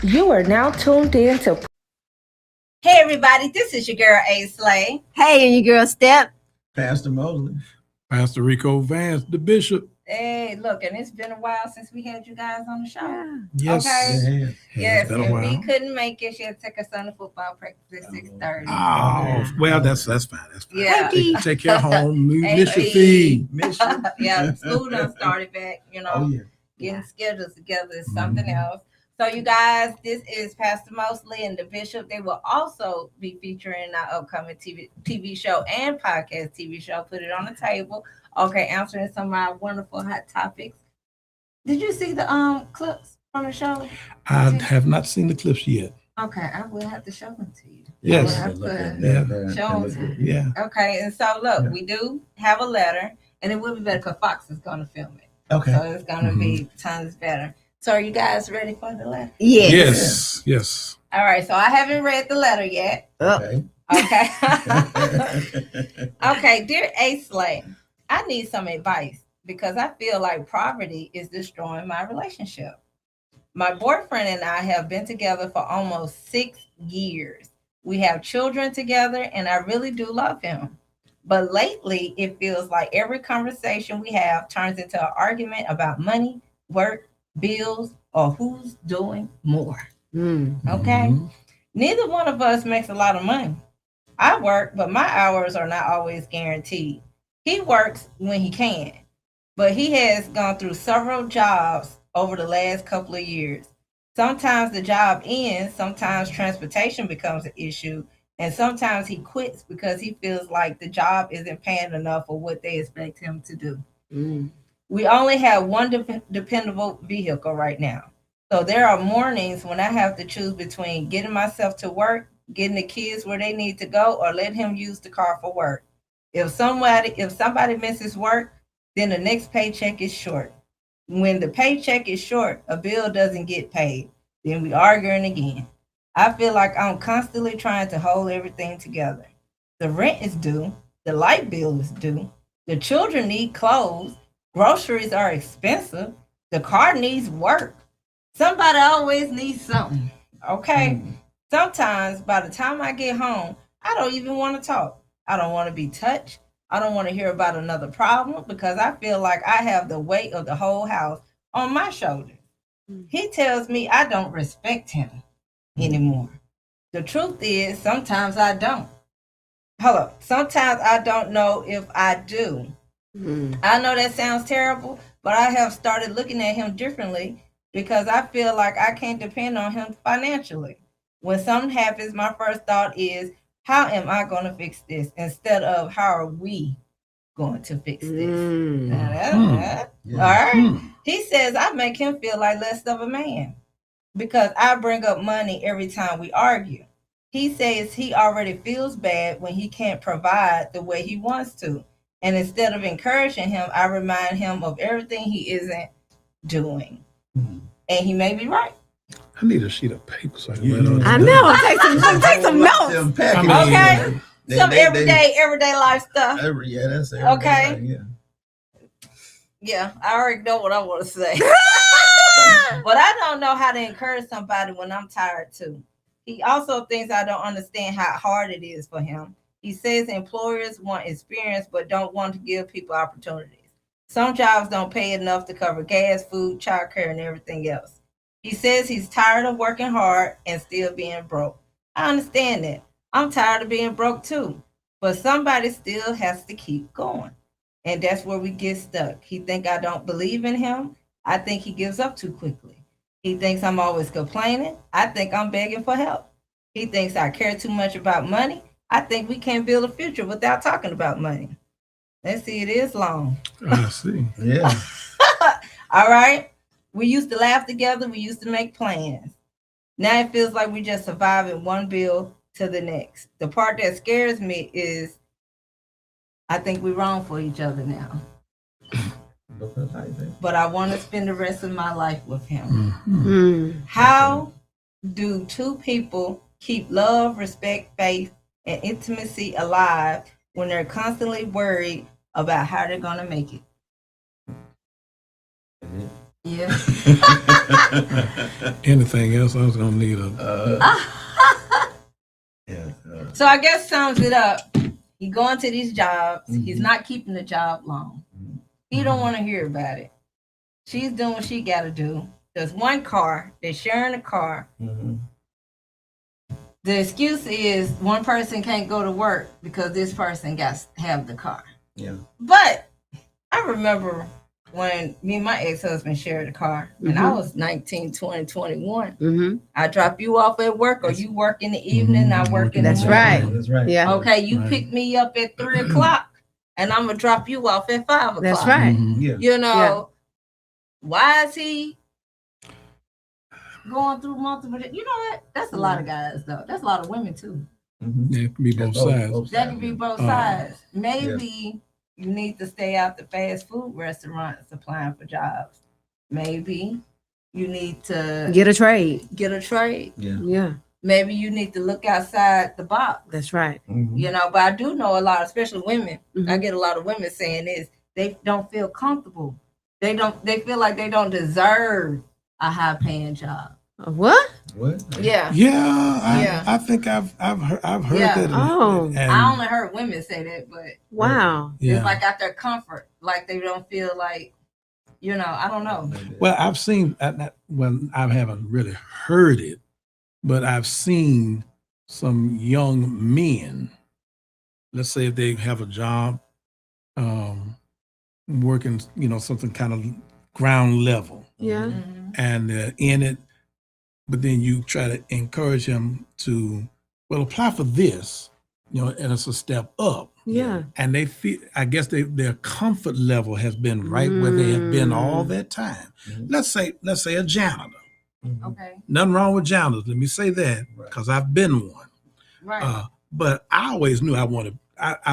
You are now tuned in to. Hey everybody, this is your girl A Slay. Hey, and your girl Step. Pastor Mosley. Pastor Rico Vance, the bishop. Hey, look, and it's been a while since we had you guys on the show. Yes. Okay. Yes, It's been a and while. we couldn't make it. She had to take her son to football practice at 6:30. Oh, well, that's fine. That's fine. Yeah. Take care home. Miss your Hey. feed. Yeah, school done started back, Oh, yeah. getting schedules together is something else. So you guys, this is Pastor Mosley and the Bishop. They will also be featuring our upcoming TV show and podcast TV show. Put it on the table. Okay, answering some of our wonderful hot topics. Did you see the clips from the show? I have not seen the clips yet. Okay, I will have to show them to you. Yes. I will have to Yeah. show them to you. Yeah. Okay, and so look, Yeah. we do have a letter, and it will be better because Fox is going to film it. Okay. So it's going to be tons better. So are you guys ready for the letter? Yes. Yes. All right, so I haven't read the letter yet. Okay. Okay. Okay, dear A Slay, I need some advice because I feel like poverty is destroying my relationship. My boyfriend and I have been together for almost 6 years. We have children together, and I really do love him. But lately, it feels like every conversation we have turns into an argument about money, work, bills, or who's doing more. Okay? Neither one of us makes a lot of money. I work, but my hours are not always guaranteed. He works when he can, but he has gone through several jobs over the last couple of years. Sometimes the job ends, sometimes transportation becomes an issue, and sometimes he quits because he feels like the job isn't paying enough for what they expect him to do. We only have one dependable vehicle right now. So there are mornings when I have to choose between getting myself to work, getting the kids where they need to go, or let him use the car for work. If somebody misses work, then the next paycheck is short. When the paycheck is short, a bill doesn't get paid. Then we arguing again. I feel like I'm constantly trying to hold everything together. The rent is due, the light bill is due, the children need clothes, groceries are expensive, the car needs work. Somebody always needs something. Okay? Sometimes by the time I get home, I don't even want to talk. I don't want to be touched. I don't want to hear about another problem because I feel like I have the weight of the whole house on my shoulders. He tells me I don't respect him anymore. The truth is, sometimes I don't. Hello. Sometimes I don't know if I do. I know that sounds terrible, but I have started looking at him differently because I feel like I can't depend on him financially. When something happens, my first thought is, how am I going to fix this? Instead of how are we going to fix this? Now all right. He says I make him feel like less of a man because I bring up money every time we argue. He says he already feels bad when he can't provide the way he wants to. And instead of encouraging him, I remind him of everything he isn't doing. And he may be right. I need a sheet of paper so I can write all this I down. know. Take some notes. Okay. Some everyday life stuff. That's everyday Okay. life, yeah. Yeah, I already know what I want to say. But I don't know how to encourage somebody when I'm tired too. He also thinks I don't understand how hard it is for him. He says employers want experience but don't want to give people opportunities. Some jobs don't pay enough to cover gas, food, childcare, and everything else. He says he's tired of working hard and still being broke. I understand that. I'm tired of being broke too. But somebody still has to keep going. And that's where we get stuck. He think I don't believe in him. I think he gives up too quickly. He thinks I'm always complaining. I think I'm begging for help. He thinks I care too much about money. I think we can't build a future without talking about money. Let's see, it is long. I see. Yeah. All right. We used to laugh together. We used to make plans. Now it feels like we just surviving one bill to the next. The part that scares me is I think we're wrong for each other now. But I want to spend the rest of my life with him. How do two people keep love, respect, faith, and intimacy alive when they're constantly worried about how they're going to make it? Yeah. Anything else, I was gonna need a. Yeah. So I guess sums it up. He going to these jobs. He's not keeping the job long. He don't want to hear about it. She's doing what she got to do. There's one car. They're sharing a car. Mhm. The excuse is one person can't go to work because this person got to have the car. Yeah. But I remember when me and my ex-husband shared a car, and I was 19, 20, 21. Mm-hmm. I drop you off at work, or you work in the evening, I work in the That's morning. right. That's right. Yeah. Okay, you Right. pick me up at 3 o'clock, and I'm gonna drop you off at 5 o'clock. That's right. Mhm. Yeah. You know, Yeah. why is he going through multiple? You know what? That's a lot of guys, though. That's a lot of women too. Mhm. Yeah, it can be both sides. That can be both Uh, sides. Maybe you need to stay out the fast food restaurants applying for jobs. Maybe you need to Get a trade. get a trade. Yeah. Yeah, Maybe you need to look outside the box. that's right. Mhm. You know, but I do know a lot, especially women. Mhm. I get a lot of women saying this. They don't feel comfortable. They feel like they don't deserve a high paying job. What? What? Yeah. Yeah, I think I've heard Yeah. that. Oh. and, I only heard women say that, but Wow. yeah. it's like out their comfort. Like they don't feel like, you know, I don't know. Well, I've seen well, I haven't really heard it, but I've seen some young men. Let's say if they have a job, working, something kind of ground level, Yeah. Mhm. and they're in it, but then you try to encourage them to, well, apply for this, and it's a step up. Yeah. And they feel, I guess their comfort level has been right where they have been all that time. Mhm. Let's say a janitor. Mhm. Okay. Nothing wrong with janitors. Let me say that Right. because I've been one. Right. But I always knew I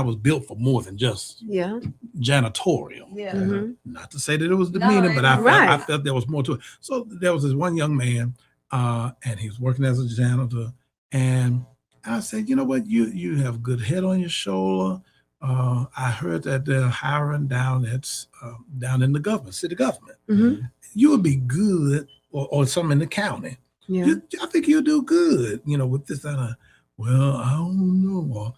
was built for more than just Yeah. janitorial. yeah. Mhm. Not to say that it was No, demeaning, but I it's felt, I right. felt there was more to it. So there was this one young man, and he was working as a janitor, and I said, you know what, you have a good head on your shoulder. I heard that they're hiring down in the government, city government. Mm-hmm. You would be good, or some in the county. Yeah. I think you'll do good, with this. Well, I don't know.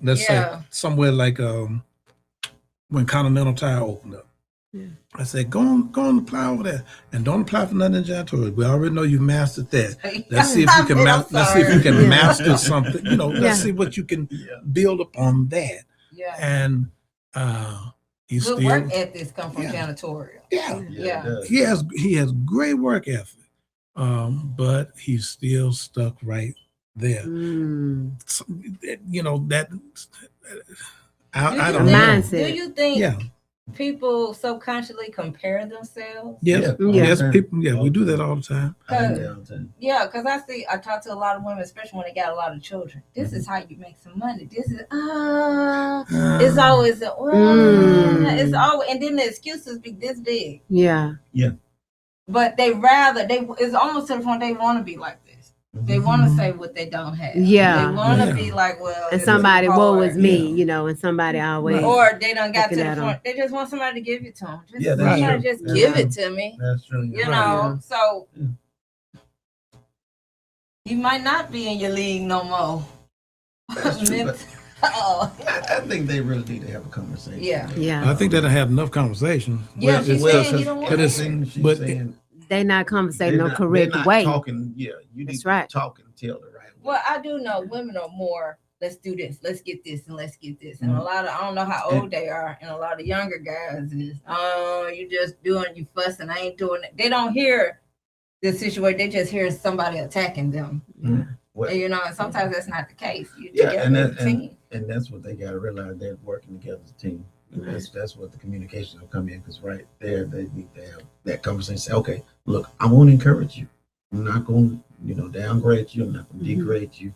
Let's say Yeah. somewhere like when Continental Tire opened up. Yeah. I said, go on apply over there, and don't apply for nothing in janitorial. We already know you mastered that. Let's see if you can. Let's see if you can Yeah. master something. Let's Yeah. see what you can Yeah. build upon that. Yeah. And he's Good still, work ethics come from Yeah. janitorial. yeah, Yeah. it does. he has great work ethic, but he's still stuck right there. Mm. So, that I Do don't you know. Mindset. think, do you think Yeah. people subconsciously compare themselves? Yes, Yeah. yes, Yeah. people. Yeah, we do that all the time. I think they all the time. Yeah, because I talk to a lot of women, especially when they got a lot of children. This is how you make some money. This is it's always it's always, and then the excuses be this big. Yeah. But it's almost to the point they want to be like this. They want to say what they don't have. Yeah. They want to Yeah. be like, well, And it's somebody, hard. woe is me, Yeah. and somebody always. Or they done got to looking the at 'em. point. They just want somebody to give it to them. Just, Yeah, that's somebody true. just That's give true. it to me. That's true. You Right. know, so Yeah. you might not be in your league no more. That's true, but Oh, I think they really need to have a conversation. yeah. Yeah. I think that I had enough conversation. Yeah, Well, she it's- said you don't want but it's- everything she's but- saying, They not conversating they're no not- correct they're not way. Talking, yeah, you That's need right. to talk and tell the right way. Well, I do know women are more, let's do this, let's get this, and let's get this. And a lot of, I don't know how old they are, and a lot of younger guys is, oh, you just doing, you fussing, I ain't doing it. They don't hear the situation, they just hear somebody attacking them. Well, And, and sometimes that's not the case. You Yeah, together and as that- a team. and that's what they got to realize. They're working together as a team. And that's what the communication will come in, because right there they need to have that conversation. Say, okay, look, I want to encourage you. I'm not going to downgrade you. I'm not going to degrade you.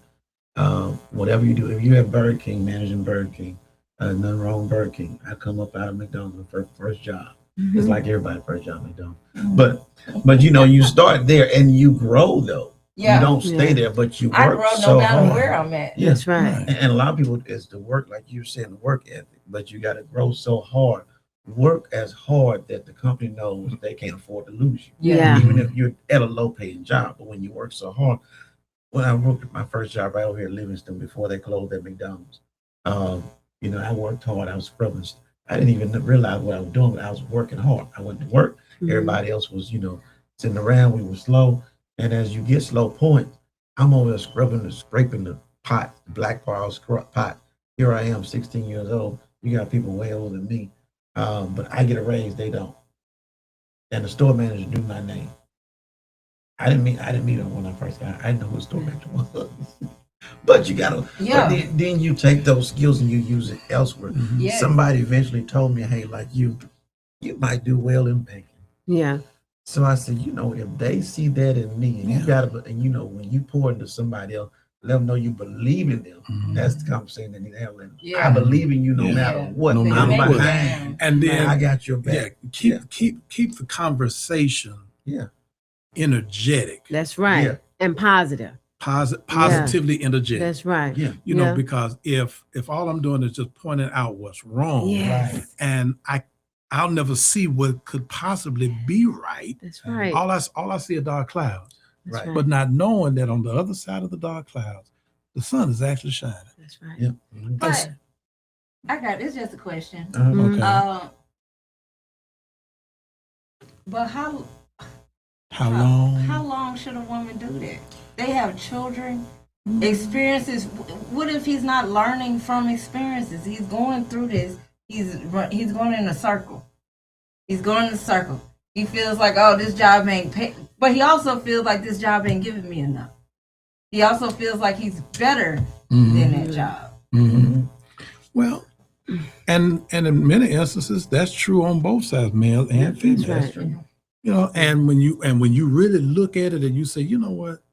Whatever you do, if you have Burger King, managing Burger King, nothing wrong with Burger King. I come up out of McDonald's first job. It's like everybody first job at McDonald's. But you start there and you grow though. Yeah. You don't stay Yeah. there, but you I work grow so no matter hard. where I'm at. Yeah. That's right. Right. And a lot of people, it's the work, like you're saying, the work ethic. But you got to grow so hard work as hard that the company knows they can't afford to lose you. Yeah. Even if you're at a low paying job, but when you work so hard, when I worked at my first job right over here at Livingston before they closed at McDonald's, you know, I worked hard. I was scrubbing. I didn't even realize what I was doing, but I was working hard. I went to work. Mhm. Everybody else was, you know, sitting around. We were slow. And as you get slow points, I'm over there scrubbing and scraping the pot, the black bar scrub pot. Here I am, 16 years old. You got people way older than me. But I get a raise, they don't. And the store manager knew my name. I didn't meet him when I first got. I didn't know who the store manager was. But you gotta. Yeah. But then you take those skills and you use it elsewhere. Mhm. Yeah. Somebody eventually told me, "Hey, like you might do well in banking." Yeah. So I said, you know, if they see that in me, and you Yeah. gotta, and you know, when you pour into somebody else, let them know you believe in them. Mhm. That's the conversation they need to have. Like, Yeah. I believe in you no Yeah. matter what. No I'm matter what. behind you. And Man, I then got your yeah, back. keep the conversation Yeah. energetic, That's right. Yeah. And positive. positively energetic. That's right. Yeah. You know, Yeah. because if all I'm doing is just pointing out what's wrong, Yes. and I'll never see what could possibly be right. That's right. All I see are dark clouds, That's Right. but not knowing that on the other side of the dark clouds, the sun is actually shining. That's right. Yeah. But I got it's just a question. Mhm. Okay. But how How long? long should a woman do that? They have children, experiences. What if he's not learning from experiences? He's going through this. He's going in a circle. He's going in a circle. He feels like, oh, this job ain't pay, but he also feels like this job ain't giving me enough. He also feels like he's better than that job. Mhm. Well, and in many instances, that's true on both sides, male and female. That's right. true. You know, and when you really look at it and you say, you know what,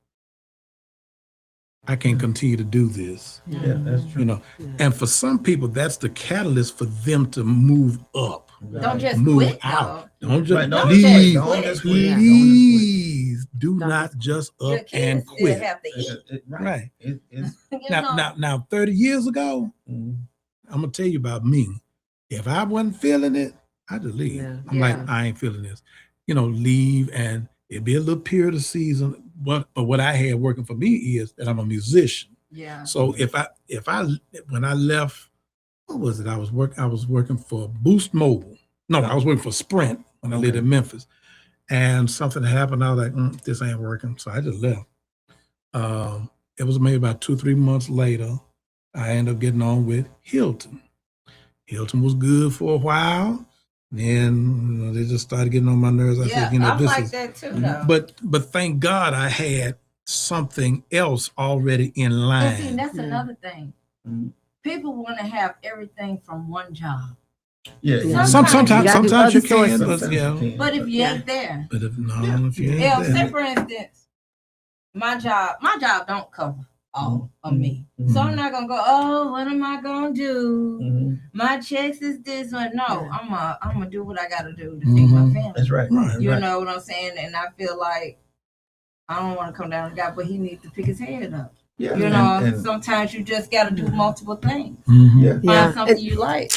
I can't continue to do this. Yeah, that's true. You know, Yeah. and for some people, that's the catalyst for them to move up, Don't just move quit. out. though. Don't just Right, don't please, just quit. Yeah. please do Don't not just just Your up kids and still quit. have to eat. Right. It's, You know? Now, 30 years ago, mhm. I'm gonna tell you about me. If I wasn't feeling it, I just leave. Yeah. I'm like, Yeah. I ain't feeling this. You know, leave, and it'd be a little period of season. But what I had working for me is that I'm a musician. Yeah. So when I left, what was it? I was working for Boost Mobile. No, I was working for Sprint when I lived Okay. in Memphis. And something happened. I was like, this ain't working. So I just left. It was maybe about 2-3 months later, I ended up getting on with Hilton. Hilton was good for a while. Then they just started getting on my nerves. I Yeah, said, I'm this like is, that too, though. but thank God I had something else already in And see, line. that's Yeah. another thing. Mhm. People want to have everything from one job. Yeah. Yeah. Sometimes You gotta do you other can, sources. but Sometimes yeah. you can, But if you Yeah. ain't there, But if Yeah. you ain't yeah, say there, for instance, my job don't cover all of me. Mhm. So I'm not gonna go, oh, what am I gonna do? Mhm. My checks is this one. No, Yeah. I'm gonna do what I gotta do to feed my Mhm. family. That's right. Right. That's You right. know what I'm saying? And I feel like I don't want to come down to God, but he needs to pick his head up. Yeah. You know, and, sometimes you just gotta do multiple things. Mhm. yeah. Find Yeah. something you like.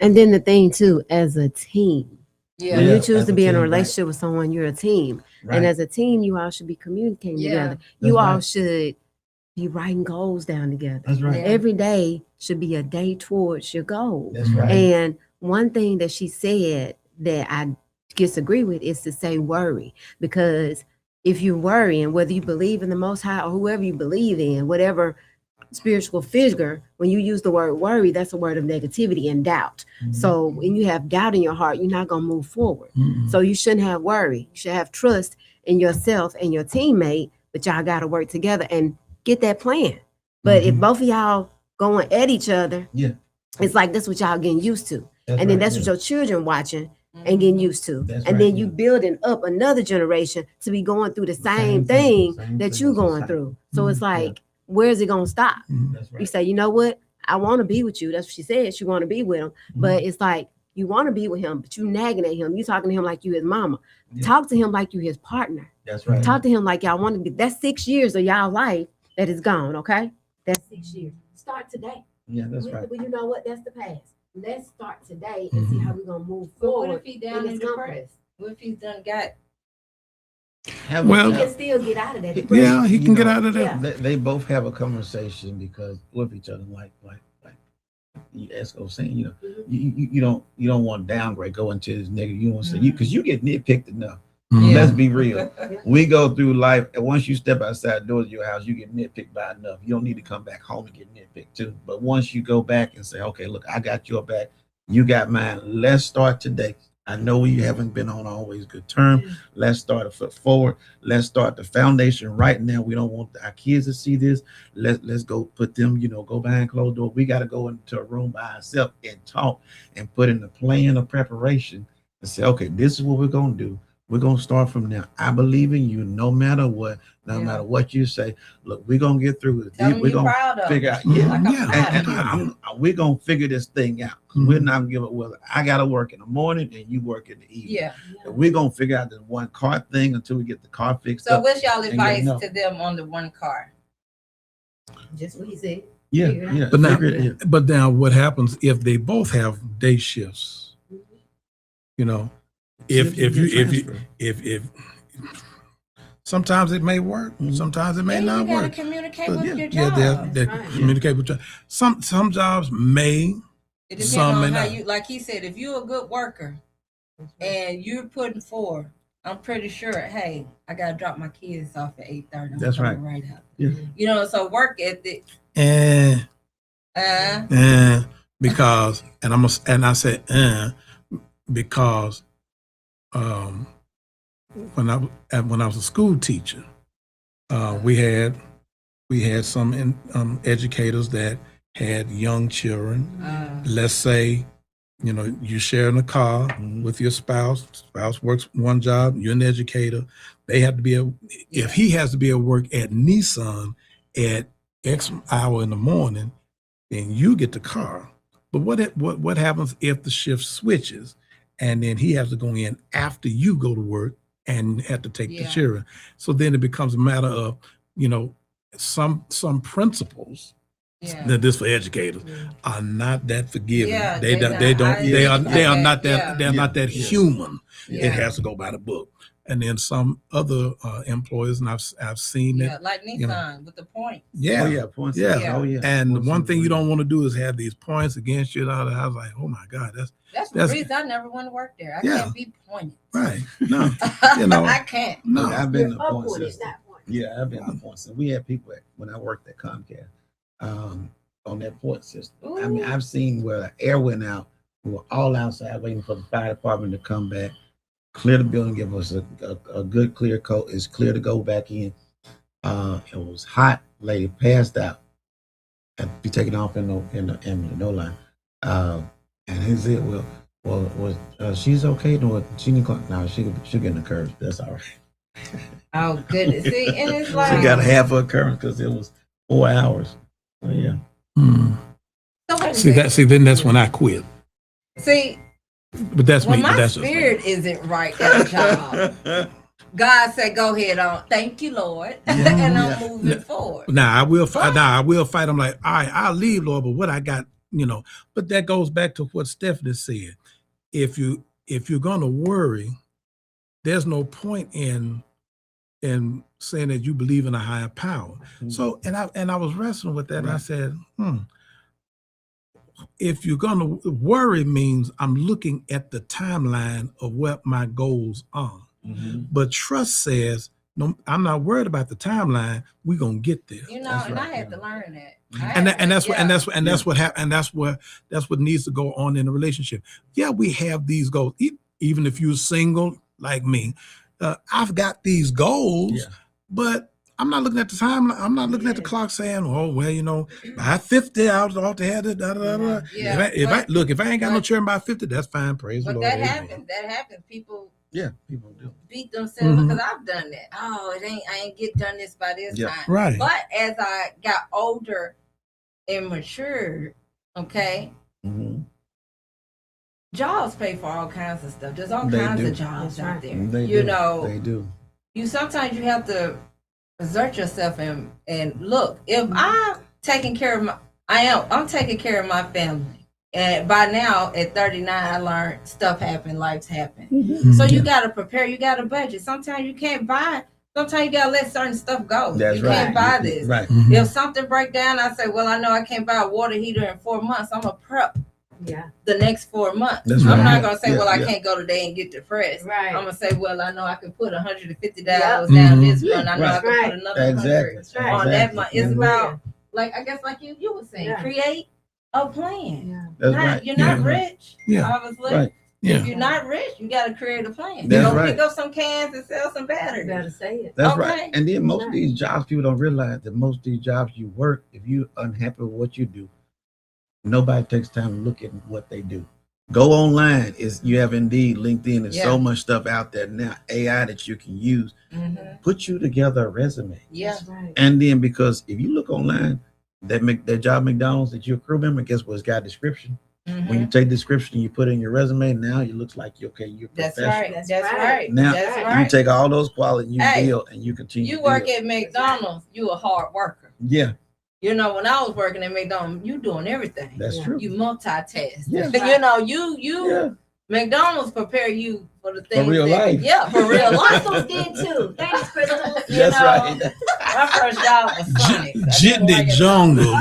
And then the thing too, as a team, Yeah. when Yeah, you choose as to a be in team, a right. relationship with someone, you're a team. Right. And as a team, you all should be communicating Yeah. together. You That's all right. should be writing goals down together. That's right. Yeah. Every day should be a day towards your goal. That's right. And one thing that she said that I disagree with is to say worry. Because if you worry, and whether you believe in the Most High or whoever you believe in, whatever spiritual figure, when you use the word worry, that's a word of negativity and doubt. Mhm. So when you have doubt in your heart, you're not going to move forward. Mhm. So you shouldn't have worry. You should have trust in yourself and your teammate, but y'all got to work together and get that plan. But if Mhm. both of y'all going at each other, Yeah. it's like that's what y'all getting used to. That's And then right, that's yeah. what your children watching and getting used to. That's and right, then you yeah. building up another generation to be going through the same thing that you going through. So it's like, where's it going to stop? Mhm. That's You right. say, you know what? I want to be with you. That's what she said. She want to be with him. Mm-hmm. But it's like, you want to be with him, but you nagging at him. You talking to him like you his mama. Yeah. Talk to him like you his partner. That's right. Talk to him like y'all want to be. That's 6 years of y'all life that is gone, okay? That's 6 years. Start today. Yeah, that's right. Well, you know what? That's the past. let's start today and see how we're gonna move But what forward if he down in this depression? compass. What if he's done got? Well, He can still get out of that. Yeah, he You can get know, out of Yeah. that. they both have a conversation because with each other, like Esco saying, you know, Mhm. you don't want to downgrade, go into this negative. You want to say you because you get nitpicked enough. Mhm. Let's be real. We go through life, and once you step outside the doors of your house, you get nitpicked by enough. You don't need to come back home and get nitpicked too. But once you go back and say, okay, look, I got your back, you got mine. Let's start today. I know we haven't been on always good terms. Let's start a foot forward. Let's start the foundation right now. We don't want our kids to see this. Let's go put them, you know, go behind closed doors. We got to go into a room by ourselves and talk and put in a plan of preparation and say, okay, this is what we're gonna do. We're gonna start from now. I believe in you, no matter what, no Yeah. matter what you say. Look, we're gonna get through it. Tell him We're you're gonna proud of figure him. out, yeah. Like I'm Yeah. proud of him. We're gonna figure this thing out. We're not gonna give it. Well, I gotta work in the morning and you work in the evening. Yeah. And we're gonna figure out this one car thing until we get the car fixed So up. what's y'all and advice get enough. to them on the one car? Just what he said. Yeah, figure it out. yeah. But now, figure it out. but now, what happens if they both have day shifts? You know, if sometimes it may work, sometimes it may Then not you gotta work. communicate But with yeah, your yeah, job. they Right. communicate with you. Some jobs may. It depends Some may on how not. you, like he said, if you're a good worker and you're putting forward, I'm pretty sure, hey, I gotta drop my kids off at 8:30. That's right. Right out. Yeah. You know, so work ethic. And because I said because when I was a school teacher, we had some educators that had young children. Let's say, you know, you sharing a car with your spouse. Spouse works one job. You're an educator. They have to be if he has to be at work at Nissan at X hour in the morning, then you get the car. But what happens if the shift switches and then he has to go in after you go to work and have to take the Yeah. children? So then it becomes a matter of, you know, some principles Yeah. that this for educators are not that forgiving. Yeah, they they don't they not. don't I they are agree with they are that. not that Yeah. they're not that Yeah. human. Yeah. It has to go by the book. And then some other employers, and I've seen Yeah, it. like Nissan you know. with the point. Yeah. Oh yeah, points. Yeah. Oh yeah. And the Points one is thing you real. don't want to do is have these points against you. And all that. I was like, oh my God, That's the That's- reason I never want to work there. I Yeah. can't be pointed. right. No, you know. I can't. no. Look, I've been You're the up point on it, system. not point. Yeah, I've been the point system. We had people when I worked at Comcast on that point system. I mean, Ooh. I've seen where the air went out. We were all outside waiting for the fire department to come back, clear the building, give us a good clear coat. It's clear to go back in. It was hot. Lady passed out. Had to be taken off in the no line. And he said, well, she's okay. No, she didn't. No, she'll get an occurrence. That's all right. Oh goodness. See, and it's like She got a half of occurrence because it was 4 hours. Oh yeah. Hmm. so wait a See second. then that's when I quit. See, But that's when me. my That's just me. spirit isn't right at a job, God said, "Go ahead on." Thank you, Lord, and I'm Yeah. moving forward. Now I will fight. But- Now I will fight. I'm like, all right, I'll leave, Lord. But what I got, you know. But that goes back to what Stephanie said. If you're gonna worry, there's no point in saying that you believe in a higher power. So and I was wrestling with that. And I Right. said, if you're gonna worry means I'm looking at the timeline of what my goals are. Mhm. But trust says, no, I'm not worried about the timeline. We're gonna get there. You know, That's and right, I had yeah. to learn that. That's what happened, and that's what needs to go on in a relationship. Yeah, we have these goals. Even if you're single like me, I've got these goals, Yeah. but I'm not looking at the time. I'm not looking at the clock saying, "Oh, well, you know, by 50, I ought to have it." Da, da, da, da. Yeah, If I ain't got no but- children by 50, that's fine. Praise the But Lord. that Amen. happens. That happens. People Yeah, people do. beat themselves Mhm. because I've done that. Oh, I ain't get done this by this Yeah. time. Right. But as I got older and matured, okay, Mhm. jobs pay for all kinds of stuff. There's all They kinds do. of jobs That's out right. there. They You do. know, They do. you sometimes you have to exert yourself and look. If I'm taking care of I'm taking care of my family. And by now, at 39, I learned stuff happen, life's happen. Mm-hmm. So you got to prepare, you got to budget. Sometimes you can't buy, sometimes you got to let certain stuff go. That's you right. can't buy this. Right. Mhm. If something break down, I say, well, I know I can't buy a water heater in 4 months. I'm going to prep Yeah. the next 4 months. That's I'm right. not going to say, Yeah, well, I yeah. can't go today and get depressed. Right. I'm going to say, well, I know I can put $150 Yeah. down Mhm. this month. I know I Right. can Right. put another Exactly. 100 right. on that month. It's Mhm. about, like, I guess like you were saying, Yeah. create a plan. Yeah. That's Not- right. You're not Yeah. rich, Yeah. obviously. Right. Yeah. If you're not rich, you got to create a plan. That's Go right. pick up some cans and sell some You batteries. better say it. That's Okay. right. And then most of Right. these jobs, people don't realize that most of these jobs you work, if you're unhappy with what you do, nobody takes time to look at what they do. Go online. You have Indeed, LinkedIn, and Yeah. so much stuff out there now, AI that you can use. Mhm. Put you together a resume. Yeah. That's right. And then because if you look online, that job McDonald's that you're a crew member, guess what? It's got a description. Mhm. When you take the description, you put it in your resume. Now you look like you're That's professional. right. That's That's right. right. Now, That's you You right. take all those qualities you Hey, build, and you continue. You to work build. at McDonald's, you a hard worker. Yeah, You know, when I was working at McDonald's, you doing everything. that's Yeah. true. You multitask. Yeah. You know, you Yeah, McDonald's prepare you for the things real that- life. Yeah, for real life. Crystals did too. Thanks, Crystal. You that's know, right. My first job was Sonic. Jitney Jungle.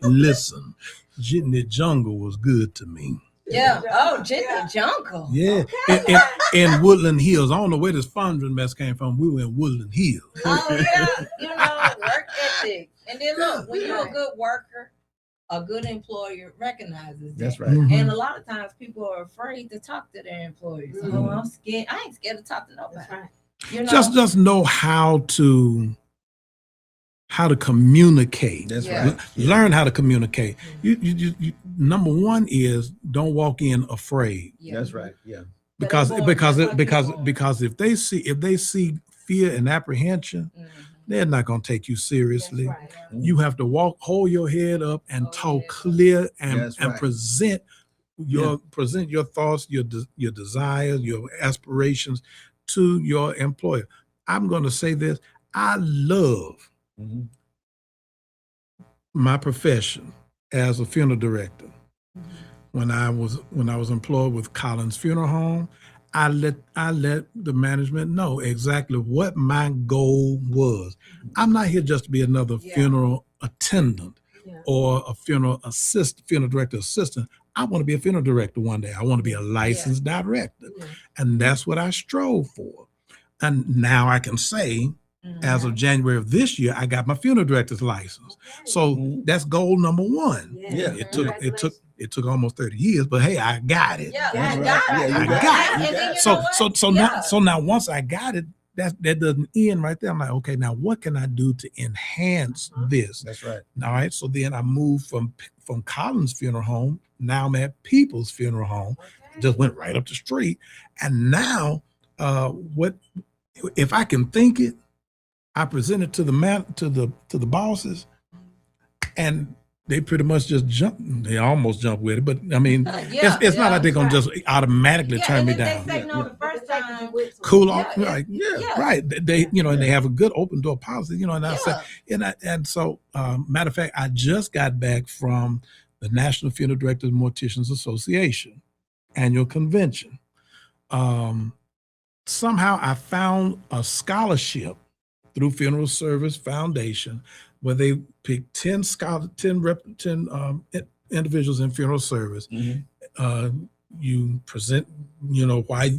Listen, Jitney Jungle was good to me. Yeah. Oh, Jitney Jungle. Yeah. In Woodland Hills. I don't know where this Fondren mess came from. We were in Woodland Hills. Oh yeah. You know, work ethic. And then look, when you're a good worker, a good employer recognizes that. That's right. Mhm. And a lot of times people are afraid to talk to their employees. Mhm. Oh, I'm scared. I ain't scared to talk to nobody. That's right. You know? Just know how to communicate. That's Yeah. right. Learn how to communicate. You number one is don't walk in afraid. Yeah. That's right. Yeah. Because But they because born it, just like because you are. if they see fear and apprehension, Mhm. they're not going to take you seriously. That's right. You have to hold your head up and Hold your talk head up. clear and That's right. present your thoughts, your desires, your aspirations to your employer. I'm going to say this: I love Mhm. my profession as a funeral director. When I was employed with Collins Funeral Home, I let the management know exactly what my goal was. I'm not here just to be another Yeah. funeral attendant Yeah. or a funeral director assistant. I want to be a funeral director one day. I want to be a licensed director. Yeah. And that's what I strove for. And now I can say, Mhm. as of January of this year, I got my funeral director's license. So Mhm. that's goal number one. Yeah. It took almost 30 years, but hey, I got it. Yeah, That's you right. got Yeah, it. you And got then it. you know So what? Yeah. now once I got it, that doesn't end right there. I'm like, okay, now what can I do to enhance this? That's right. All right. So then I moved from Collins Funeral Home. Now I'm at People's Funeral Home. Just went right up the street. And now what if I can think it, I present it to the bosses, and they pretty much just jump. They almost jump with it, but I mean, it's not like they're gonna just automatically Yeah, turn and me if down. they say no the first time. Cool off, Yeah, right? yeah. Right. They and they have a good open door policy, and I say, Yeah. and so matter of fact, I just got back from the National Funeral Directors and Morticians Association annual convention. Somehow I found a scholarship through Funeral Service Foundation where they picked 10 individuals in funeral service. Mhm. You present, why,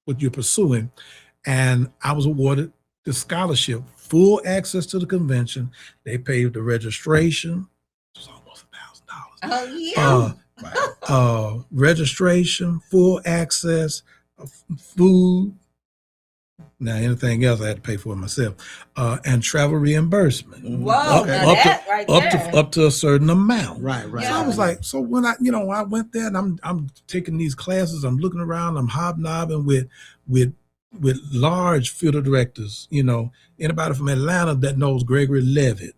what you're pursuing, and I was awarded the scholarship, full access to the convention. They paid the registration, it was almost $1,000. Oh yeah. Registration, full access, food. Now anything else I had to pay for myself, and travel reimbursement Whoa, Okay. now that right there. up to a certain amount. Right. So Yeah. I was like, so when I went there and I'm taking these classes, I'm looking around, I'm hobnobbing with large funeral directors. Anybody from Atlanta that knows Gregory Levitt,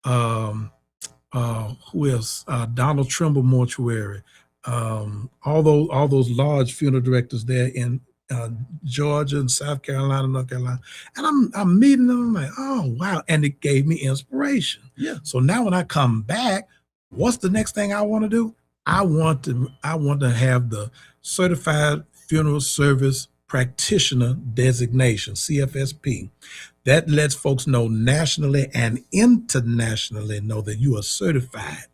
who else? Donald Trimble Mortuary, all those large funeral directors there in Georgia and South Carolina, North Carolina, and I'm meeting them. I'm like, oh wow, and it gave me inspiration. Yeah. So now when I come back, What's the next thing I want to do? I want to have the Certified Funeral Service Practitioner designation, CFSP. That lets folks know nationally and internationally know that you are certified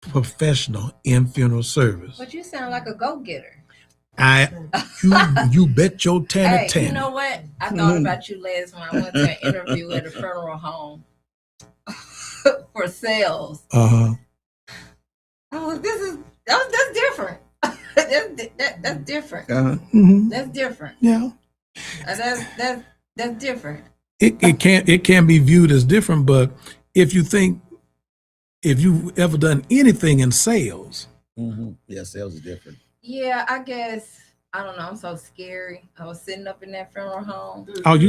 professional in funeral service. But you sound like a go-getter. You bet your tanny. Hey, you know what? I thought about you last when I went to an interview at a funeral home for sales. Uh-huh. Oh, that's different. that's different. Mm-hmm. That's different. Yeah. That's different. It can be viewed as different, but if you've ever done anything in sales, Yeah, sales is different. Yeah, I guess. I don't know. I'm so scary. I was sitting up in that funeral home.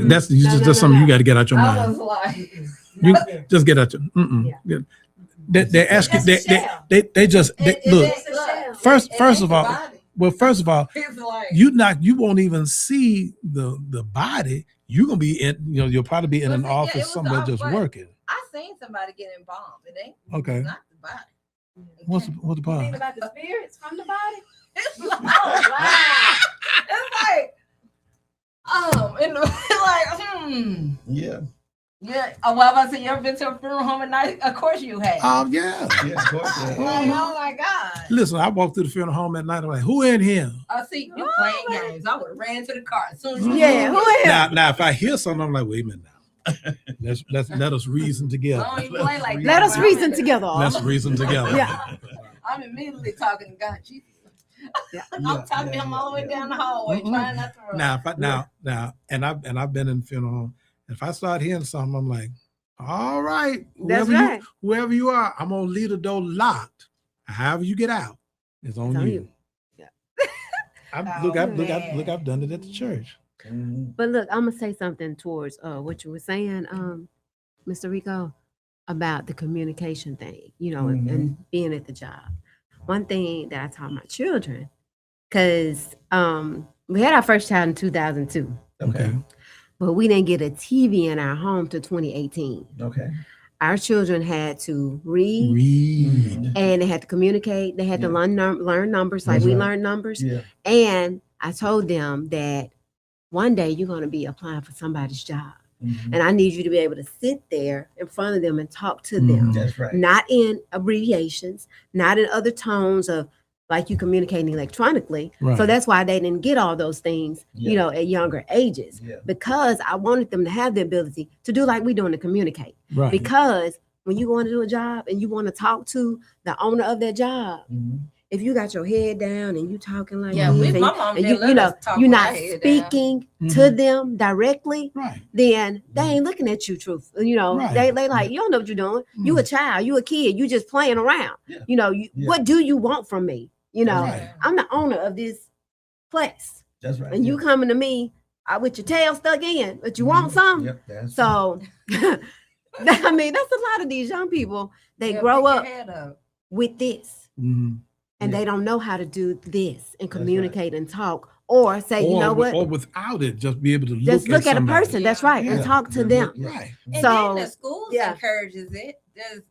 that's something you got to get out your I mind. was like, You just get out your. Yeah. They ask you. They just look. First of all, it's like, you won't even see the body. You're gonna be in. You'll probably be in Well, an see, yeah, it office was somewhere off, just but- working. I seen somebody getting embalmed. It ain't. Okay. It's not the body. What's the problem? about the spirits from the body? It's like, it's like, and like, Yeah. yeah. Oh, well, I said, you ever been to a funeral home at night? Of course you have. Yeah. Yeah, of course. Like, Yeah. oh my God. Listen, I walked through the funeral home at night. I'm like, who in here? See, you playing games. I would have ran to the car as soon as you Yeah, who is? Now, if I hear something, I'm like, wait a minute now. Let us reason together. I don't even play like that. Let us When I'm reason in the- together. Let's reason together. Yeah. I'm immediately talking to God. Jesus. Yeah. I'm talking to him all the way down the hallway, trying not to run. Now, and I've been in funeral home. If I start hearing something, I'm like, all right, That's right. whoever you are, I'm gonna leave the door locked. However you get out, it's on It's on you. you. Yeah. I've done it at the church. But look, I'm gonna say something towards what you were saying, Mr. Rico, about the communication thing, and being at the job. One thing that I taught my children, because we had our first child in 2002, Okay. but we didn't get a TV in our home till 2018. Okay. Our children had to read Read. and they had to communicate. They had to learn numbers like That's we right. learn numbers. Yeah. And I told them that one day you're going to be applying for somebody's job. And I need you to be able to sit there in front of them and talk to them, That's right. not in abbreviations, not in other tones of like you communicating electronically. Right. So that's why they didn't get all those things, at younger ages, Yeah. because I wanted them to have the ability to do like we doing to communicate. Right. Because when you go into a job and you want to talk to the owner of that job, if you got your head down and you talking like Yeah, this, my mom and didn't you let know us talk you're with not our head down. speaking to them directly, Right. then they ain't looking at you truth. Right. They like, you don't know what you're doing. You a child, you a kid, you just playing around. Yeah. What do you want from me? Right. I'm the owner of this place. That's right. And you coming to me with your tail stuck in, but you want something. Yep. That's So I mean, that's a lot of these young people. They Yeah, grow pick your up head up. with this. Mhm. And Yeah. they don't know how to do this and right. communicate and talk, or say, you know what? Or without it, just be able to Just look at a somebody. person. That's right, and Yeah. talk to Yeah. them. Yeah. Right. And So, then the schools yeah. encourages it.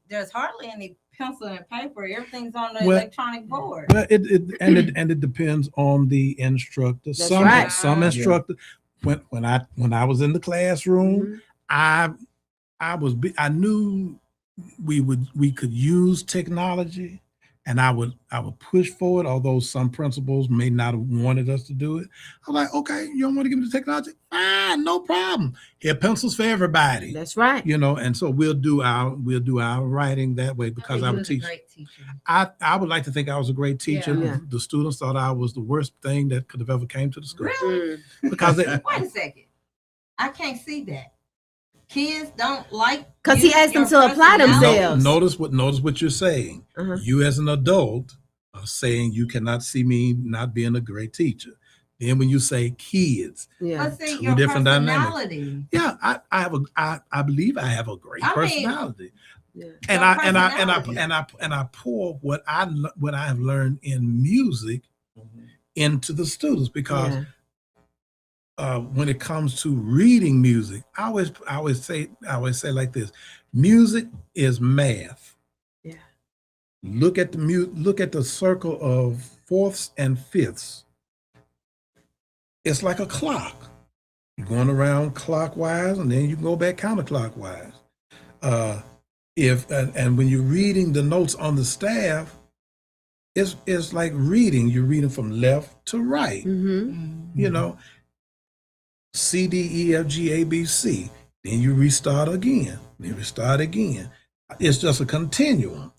There's hardly any pencil and paper. Everything's on the Well- electronic board. Well, it depends on the instructor. That's Some right. some Yeah. instructor when I was in the classroom, Mhm. I knew we could use technology, and I would push for it, although some principals may not have wanted us to do it. I'm like, okay, you don't want to give me the technology? Fine, no problem. Here, pencils for everybody. That's right. And so we'll do our writing that way because I I'm a think he was teacher. great teacher. I would like to think I was a great teacher. Yeah. The students thought I was the worst thing that could have ever came to the school Really? because they, Wait a second. I can't see that. Kids don't like 'Cause he you, asked them your to apply personality. themselves. notice what you're saying. Uh-huh. You as an adult are saying you cannot see me not being a great teacher. Then when you say kids, Yeah. But see, Two your different dynamics. personality. yeah, I believe I have a great I mean, personality. Yeah. And Your I pour what I have learned in music into the students because Yeah. when it comes to reading music, I always say like this: music is math. Yeah. look at the circle of fourths and fifths. It's like a clock. You're going around clockwise, and then you go back counterclockwise. And when you're reading the notes on the staff, it's like reading. You're reading from left to right. You know, C, D, E, F, G, A, B, C. Then you restart again. Then restart again. It's just a continuum.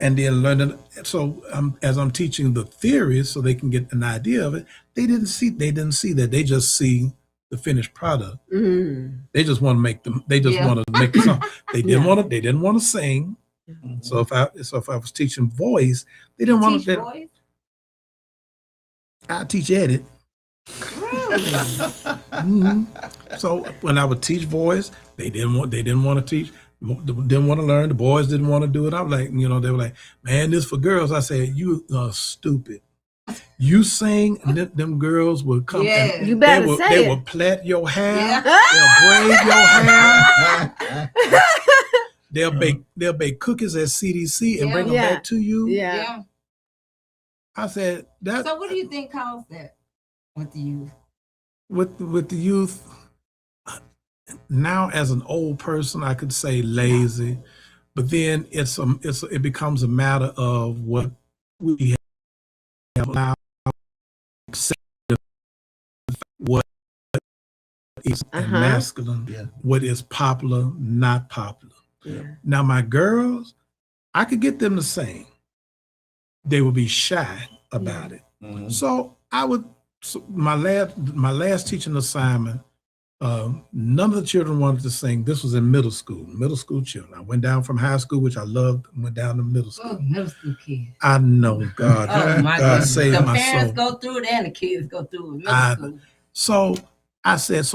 And then learning. So as I'm teaching the theories, so they can get an idea of it, they didn't see that. They just see the finished product. They just want to make them. They just want to make the song. They didn't want to. They didn't want to sing. So if I was teaching voice, they didn't want to. Voice? I teach edit. So when I would teach voice, they didn't want to teach. Didn't want to learn. The boys didn't want to do it. I'm like, they were like, man, this for girls. I said, you are stupid. You sing, and them girls will come. And you better they will plait your hair. They'll braid your hair. They'll bake cookies at CDC and bring them back to you. Yeah. I said that. So what do you think caused that with the youth? With the youth. Now, as an old person, I could say lazy, but then it becomes a matter of what we have allowed, what is masculine, what is popular, not popular. Now, my girls, I could get them to sing. They would be shy about it. So my last teaching assignment. None of the children wanted to sing. This was in middle school children. I went down from high school, which I loved, and went down to middle school. Oh, middle school kids. I know, God. Oh, my God goodness. saved the my parents soul. go through it and the kids go through it. Middle school. So I said,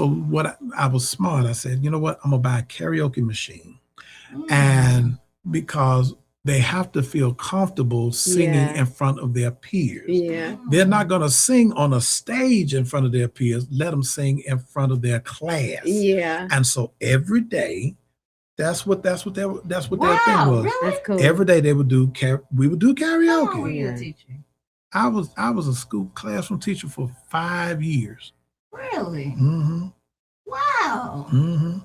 I was smart. I said, you know what? I'm going to buy a karaoke machine. And because they have to feel comfortable singing in front of their peers. They're not going to sing on a stage in front of their peers. Let them sing in front of their class. And so every day, that's what their thing was. Really? That's cool. Every day we would do karaoke. How long were you a teacher? I was a school classroom teacher for 5 years. Really? Wow.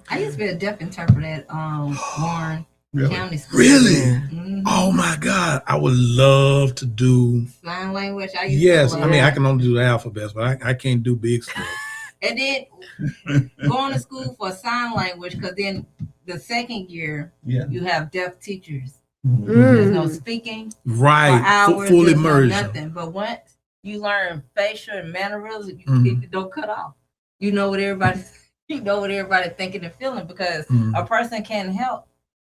I used to be a deaf interpreter at Warren County School. Really? Oh my God. I would love to do sign language. I mean, I can only do the alphabets, but I can't do big stuff. And then going to school for sign language, because then the second year you have deaf teachers. There's no speaking. Right. For hours, Full there's immersion. No nothing. But once you learn facial and mannerisms, you don't cut off. You know what everybody's thinking and feeling, because a person can't help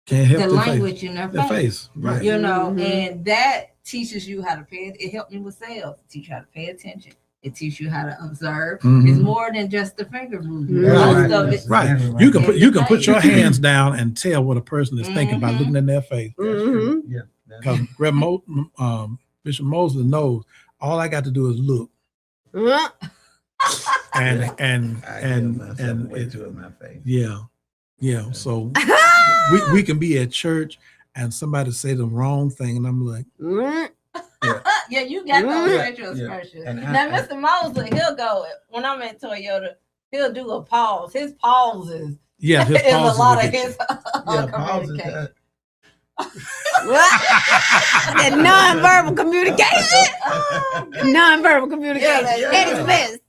the language in their face. Right. You know, and that teaches you how to pay. It helped me with sales. It teaches you how to pay attention. It teaches you how to observe. It's more than just the finger movement. Most of it. Right. You can put your hands down and tell what a person is thinking by looking in their face. Because Bishop Mosley knows all I got to do is look. and way too in my face. Yeah. So we can be at church and somebody say the wrong thing, and I'm like, yeah, you got those facial expressions. Now, Mr. Mosley, he'll go when I'm at Toyota. He'll do a pause. His pauses. Yeah, his is pauses a lot of will his communication. That nonverbal communication. Nonverbal communication at its best.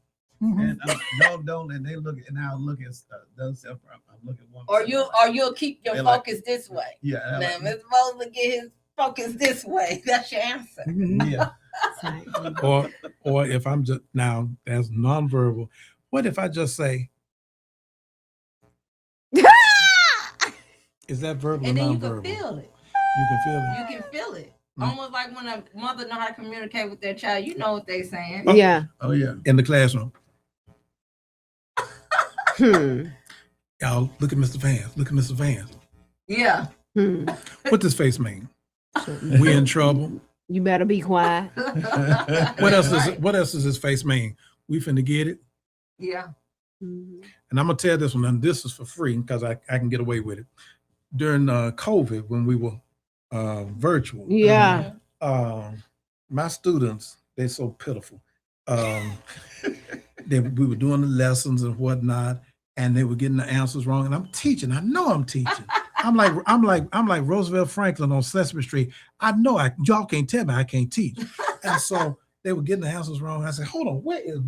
And don't, and they look, and I'll look at stuff. I'm looking one. Or you'll keep your focus this way. Yeah. Now, Mr. Mosley get his focus this way. That's your answer. Yeah. or if I'm just now that's nonverbal. What if I just say? Is that verbal And or then you nonverbal? can feel it. You can feel it. You can feel it. Almost like when a mother know how to communicate with their child. You know what they're saying. Yeah. Oh yeah. In the classroom. Y'all look at Mr. Vance. Look at Mr. Vance. Yeah. What does face mean? We in trouble. You better be quiet. What else does his face mean? We finna get it. Yeah. Mhm. And I'm gonna tell this one, and this is for free because I can get away with it. During COVID, when we were virtual. Yeah. My students, they're so pitiful. We were doing the lessons and whatnot, and they were getting the answers wrong. And I'm teaching. I know I'm teaching. I'm like Roosevelt Franklin on Sesame Street. I know y'all can't tell me I can't teach. And so they were getting the answers wrong. I said, hold on, where's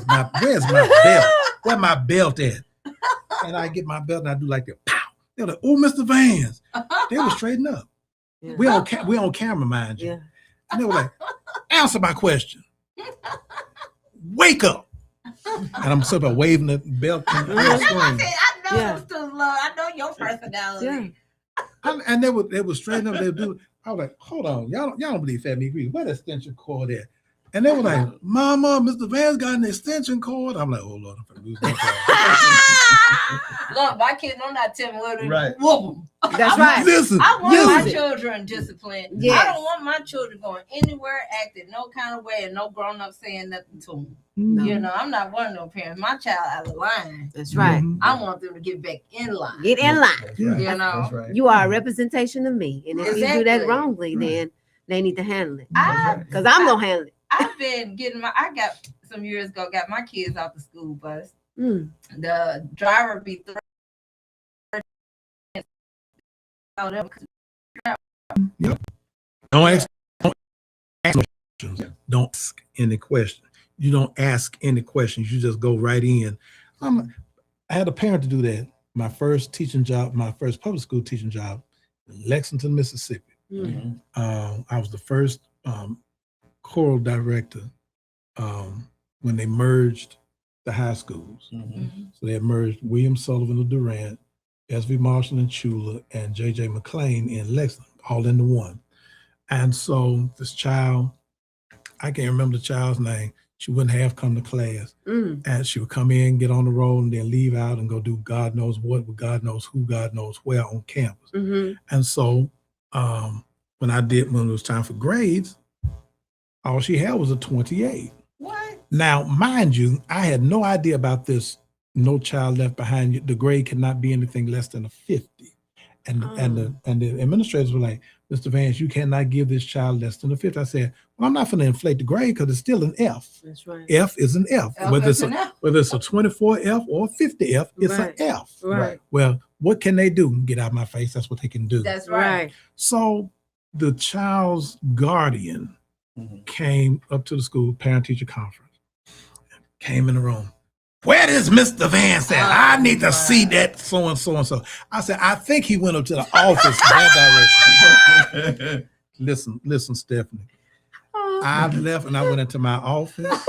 my belt? Where my belt at? And I get my belt and I do like that. Pow! They're like, oh, Mr. Vance. They were straighten up. Yeah. We on camera, mind you. Yeah. And they were like, answer my question. Wake up. And I'm sort of waving the belt on the I screen. know Yeah. those students love. I know your personality. Yeah. And they would straighten up. They would do. I was like, hold on, y'all don't believe Fat Me Grease. Where the extension cord at? And they were like, Mama, Mr. Vance got an extension cord. I'm like, oh Lord, I'm gonna lose my cord. Look, my kids don't not tell me what to Right. whoop them. That's right. Listen, I want Use my it. children disciplined. Yes. I don't want my children going anywhere, acting no kind of way, and no grown up saying nothing to them. No. You know, I'm not one of those parents. My child out of line. That's right. Mhm. I want them to get back in line. Get in line. That's Yeah. right. You know? That's right. You are a representation of me. And if you do that Exactly. wrongly, Right. then they need to handle it. I, Because I'm going to handle it. I've been getting I got some years ago, got my kids off the school bus. Mm. The driver be throwing don't ask no questions. Don't ask any questions. You don't ask any questions. You just go right in. I had a parent to do that. My first teaching job, my first public school teaching job, in Lexington, Mississippi. Mm. I was the first choral director when they merged the high schools. Mhm. So they had merged William Sullivan of Durant, S.V. Marshall and Chula, and J.J. McLean in Lexington, all into one. And so this child, I can't remember the child's name. She wouldn't have come to class. Mm. And she would come in, get on the road, and then leave out and go do God knows what, with God knows who, God knows where on campus. Mhm. And so when it was time for grades, all she had was a 28. What? Now, mind you, I had no idea about this. No child left behind. The grade cannot be anything less than a 50. And the administrators were like, Mr. Vance, you cannot give this child less than a 50. I said, well, I'm not going to inflate the grade because it's still an F. That's right. F is an F. Whether it's a 24 F or a 50 F, it's Right. an F. Right. Well, what can they do? Get out of my face. That's what they can do. That's right. Right. So the child's guardian Mhm. came up to the school parent-teacher conference, came in the room. Where is Mr. Vance at? I need to see that so-and-so and so. I said, I think he went up to the office that direction. Listen, Stephanie. I left and I went into my office.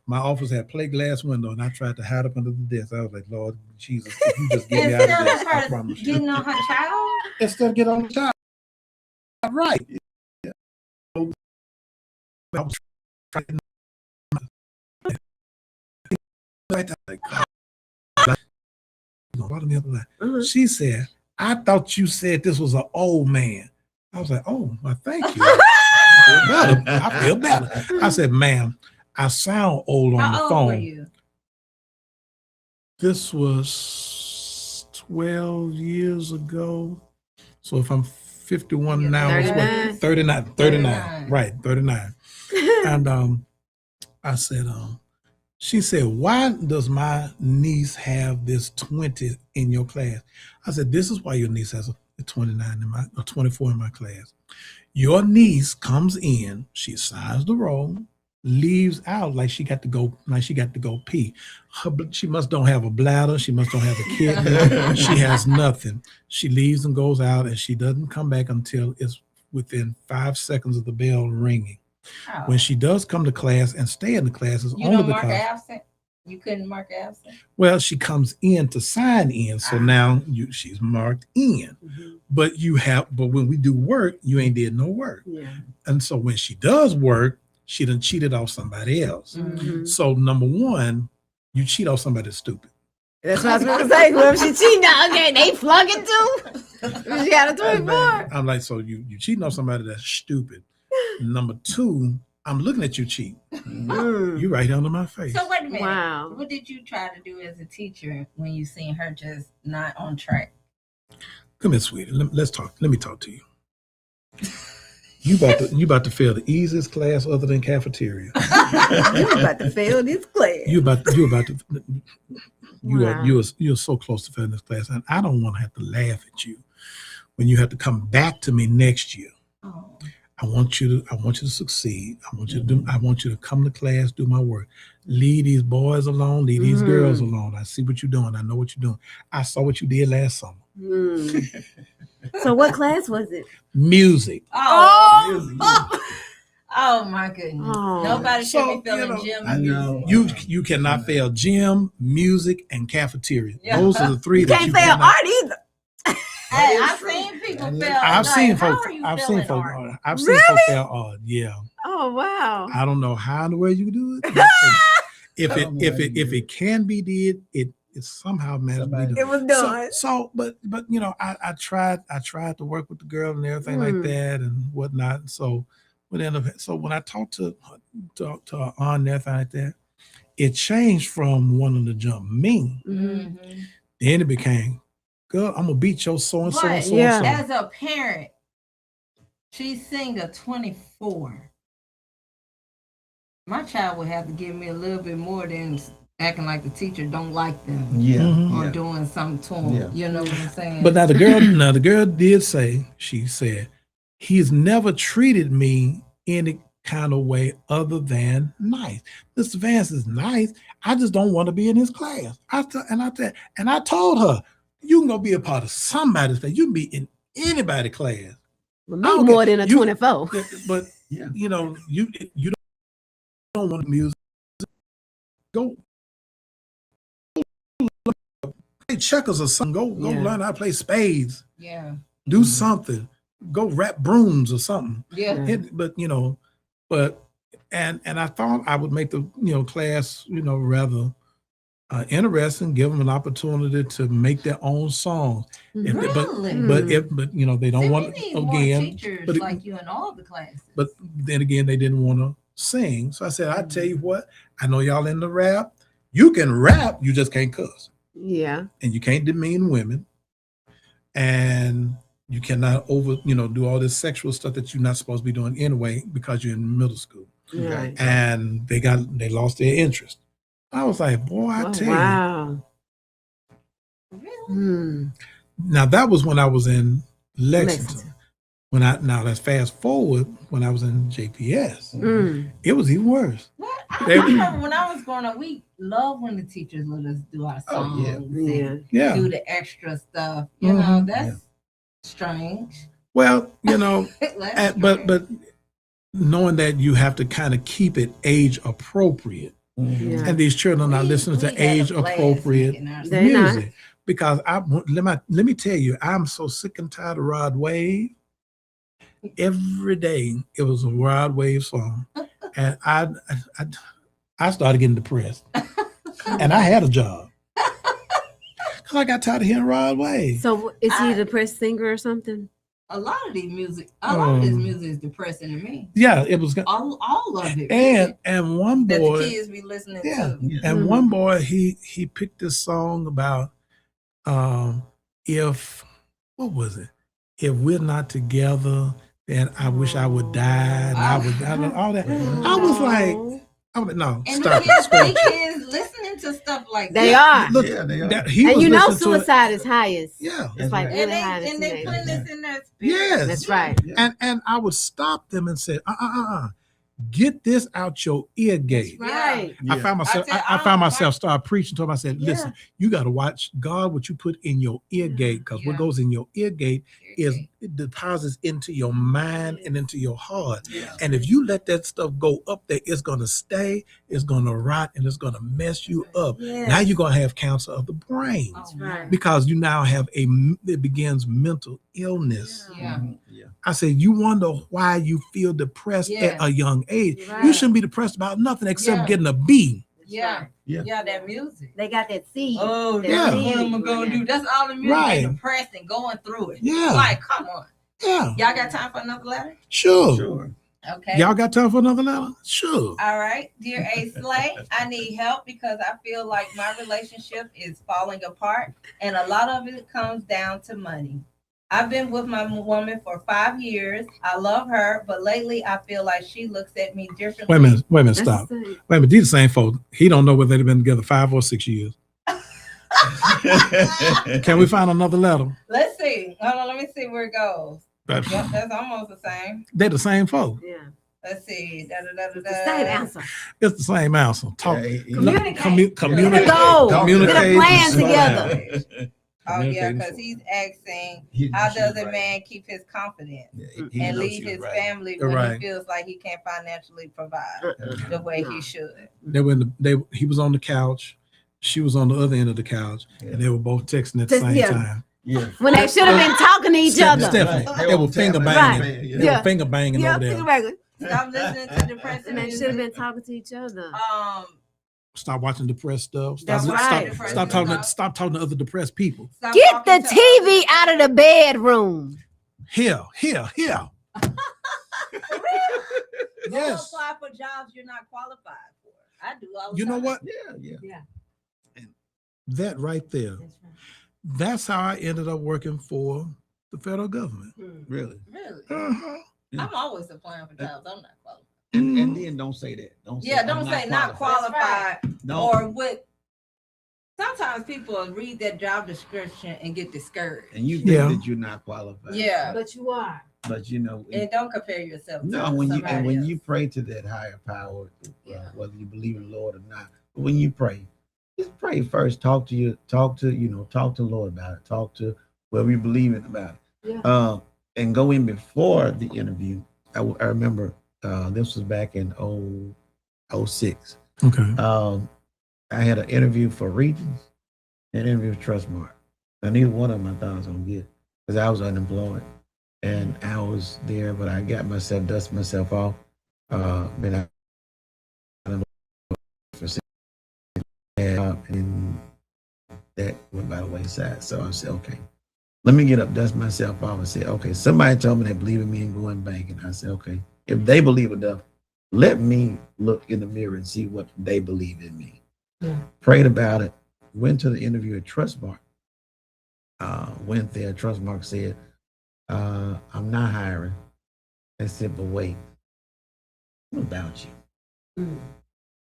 My office had plate glass window, and I tried to hide up under the desk. I was like, Lord Jesus, if you just get me out of Instead this, of I her promise you. getting on her child, Instead of get on the job. Right. Yeah. I was trying Mhm. She said, I thought you said this was an old man. I was like, oh, well, thank you. I feel better. I said, ma'am, I sound old on the how old phone. were you? This was 12 years ago. So if I'm 51 Yeah, now, it's what, 39. 39. Right, 39. And I said, she said, why does my niece have this 20 in your class? I said, this is why your niece has a 29 in my, a 24 in my class. Your niece comes in, she signs the roll, leaves out like she got to go pee. She must don't have a bladder. She must don't have a kidney. She has nothing. She leaves and goes out, and she doesn't come back until it's within 5 seconds of the bell ringing. Oh. When she does come to class and stay in the class, it's You only don't mark because, absent? You couldn't mark absent? well, she comes in to sign in, so now she's marked in. Mhm. But when we do work, you ain't did no work. Yeah. And so when she does work, she done cheated off somebody else. Mhm. So number one, you cheat off somebody that's stupid. That's what I was going to say. Well, if she cheating, okay, they flunking too. She got a 24. I'm like, so you cheating on somebody that's stupid. Number two, I'm looking at you cheat. Mm. You right under my face. So wait a minute. Wow. What did you try to do as a teacher when you seen her just not on track? Come here, sweetie. Let's talk. Let me talk to you. You about to fail the easiest class other than cafeteria. You about to fail this class. You about to Wow. you're so close to failing this class, and I don't want to have to laugh at you when you have to come back to me next year. Oh. I want you to succeed. I want you to come to class, do my work. Leave these boys alone, leave these girls alone. I see what you're doing. I know what you're doing. I saw what you did last summer. So what class was it? Music. Oh my goodness. Oh. Nobody should So, be feeling you know, gym I know. music. You cannot fail gym, music, and cafeteria. Yeah. Those are the three You that can't you fail cannot. art either. Hey, is I've true. seen people That is fail. true. I've like, seen how folks. are you I've feeling seen folks. art? I've seen folks fail art. Yeah. Oh wow. I don't know how in the way you do it. but if I it don't know if how you it if do it can be did, it somehow managed to be Somebody- done. It was done. So but you know, I tried to work with the girl and everything like that and whatnot. So when I talked to her aunt and everything like that, it changed from wanting to jump me. Mhm. Then it became, girl, I'm gonna beat your so and so and But so yeah. and so. as a parent, she's seeing a 24. My child would have to give me a little bit more than acting like the teacher don't like them Yeah. Mhm. or yeah. doing something to them. Yeah. You know what I'm saying? But now the girl did say, she said, he's never treated me any kind of way other than nice. Mr. Vance is nice. I just don't want to be in his class. I told her, you can go be a part of somebody's class. You can be in anybody's class. Well, I make don't more care. than a You- 24. But Yeah. you know, you don't want music. Go play checkers or something. Go Yeah. learn how to play spades. yeah. Do something. Go wrap brooms or something. Yeah. Yeah. And I thought I would make the class rather interesting, give them an opportunity to make their own songs. If they- Really? but they don't See, want we need more again. teachers but it- like you in all the classes. But then again, they didn't want to sing. So I said, I tell you what, I know y'all in the rap. You can rap, you just can't cuss, Yeah. and you can't demean women, and you cannot do all this sexual stuff that you're not supposed to be doing anyway because you're in middle school. Right. And they lost their interest. I was like, boy, I Oh, tell you. wow. Really? Hmm. Now that was when I was in Lexington. Lexington. Now let's fast forward when I was in JPS. Mm. It was even worse. What? I They- remember when I was growing up, we loved when the teachers let us do our Oh, songs yeah. and Yeah. Yeah. do the extra stuff. You know, Mhm. that's strange. Well, That's but strange. knowing that you have to kind of keep it age appropriate, Mhm. Yeah. and these children are We- listening we to had a age blast appropriate making our They not. music. Because let me tell you, I'm so sick and tired of Rod Wave. Every day it was a Rod Wave song, and I started getting depressed, and I had a job because I got tired of hearing Rod Wave. So is he a depressed singer or something? A lot of this music is depressing to me. Yeah, it was. All of it. And one that boy, the kids be listening yeah, to. and one boy he picked this song about if what was it? If we're not together, then I wish I would die. And all that. I was like, no, And stop the kids, it. the kids listening to stuff like They that. are. Look, Yeah, they are. that- he And was you know listening to it. suicide is highest. Yeah. It's like That's really And high. they in putting teenagers. this in their spirit. Yes. That's right. Yeah. And I would stop them and say, get this out your ear gate. Right. I found myself. I found myself start preaching to him. I said, "Listen, you got to watch God. What you put in your ear gate, because what Yeah. goes in your ear gate is it deposits into your mind and into your heart. Yeah. And if you let that stuff go up there, it's gonna stay. It's gonna rot, and it's gonna mess you up. Yeah. Now you're gonna have cancer of the brain Oh, right. because you now have it begins mental illness. Yeah. Mhm. Yeah. I said, you wonder why you feel depressed Yeah. at a young age. You Right. shouldn't be depressed about nothing except Yeah. getting a B. Yeah. Yeah. Yeah, that music. They got that seed. Oh, That yeah. that's what seed. I'm gonna do. That's all the music Right. and depressed and going through it. Yeah. Like, come on. Yeah, Y'all got time for another letter? sure. Sure. Okay. Y'all got time for another letter? Sure. All right, dear A Slay, I need help because I feel like my relationship is falling apart, and a lot of it comes down to money. I've been with my woman for 5 years. I love her, but lately I feel like she looks at me differently. Wait a minute, That's stop. the same. Wait a minute, these the same folks. He don't know whether they've been together 5 or 6 years. Can we find another letter? Let's see. Hold on, let me see where it goes. But Yep, that's almost the same. they're the same folks. Yeah. Let's see. Da, da, da, da, It's the same da. answer. It's the same answer. Talk, Communicate. communicate, Go. communicate, Get a plan slow together. down. Oh yeah, Communicating. because he's asking, He- how she's does a right. man keep his confidence Yeah, and knows lead she's his right. family You're when right. he feels like he can't financially provide Uh-uh. the way No. he should? They were he was on the couch, she was on the other end of the couch, and they were both texting at the same Yeah. time. Yeah. When they should have been talking to each other. Stephanie, Right. they were finger Right. banging. Yeah. They were finger banging Yeah, over think there. about it. Stop listening to depressing And they should have music. been talking to each other. Stop watching depressed stuff. That's right. Stop talking to other depressed people. Stop Get the talking to TV others. out of the bedroom. Here. Go Yes. apply for jobs you're not qualified for. I do all the You know time. what? Yeah. That right there. That's how I ended up working for the federal government. Really. Really? Uh-huh. I'm always applying for jobs. I'm not qualified. And then don't say that. Don't say, Yeah, I'm don't say not qualified No. or with. Sometimes people read that job description and get discouraged. And you think Yeah. that you're not qualified. Yeah, But you are. But you know, and don't compare yourself. no, to when you somebody and when else. you pray to that higher power, Yeah. whether you believe in the Lord or not, but when you pray, just pray first. Talk to the Lord about it. Talk to whoever you believe in about it. Yeah. And go in before the interview. I remember this was back in 06. Okay. I had an interview for Regions and an interview for Trustmark. And neither one of them I thought I was gonna get because I was unemployed. And I was there, but I got myself, dusted myself off. Been out for 6 years, and that went by the wayside. So I said, okay, let me get up, dust myself off, and say, okay, somebody told me they believe in me and go in banking. I said, okay, if they believe enough, let me look in the mirror and see what they believe in me. Yeah. Prayed about it, went to the interview at Trustmark. Went there, Trustmark said, I'm not hiring. I said, but wait, what about you?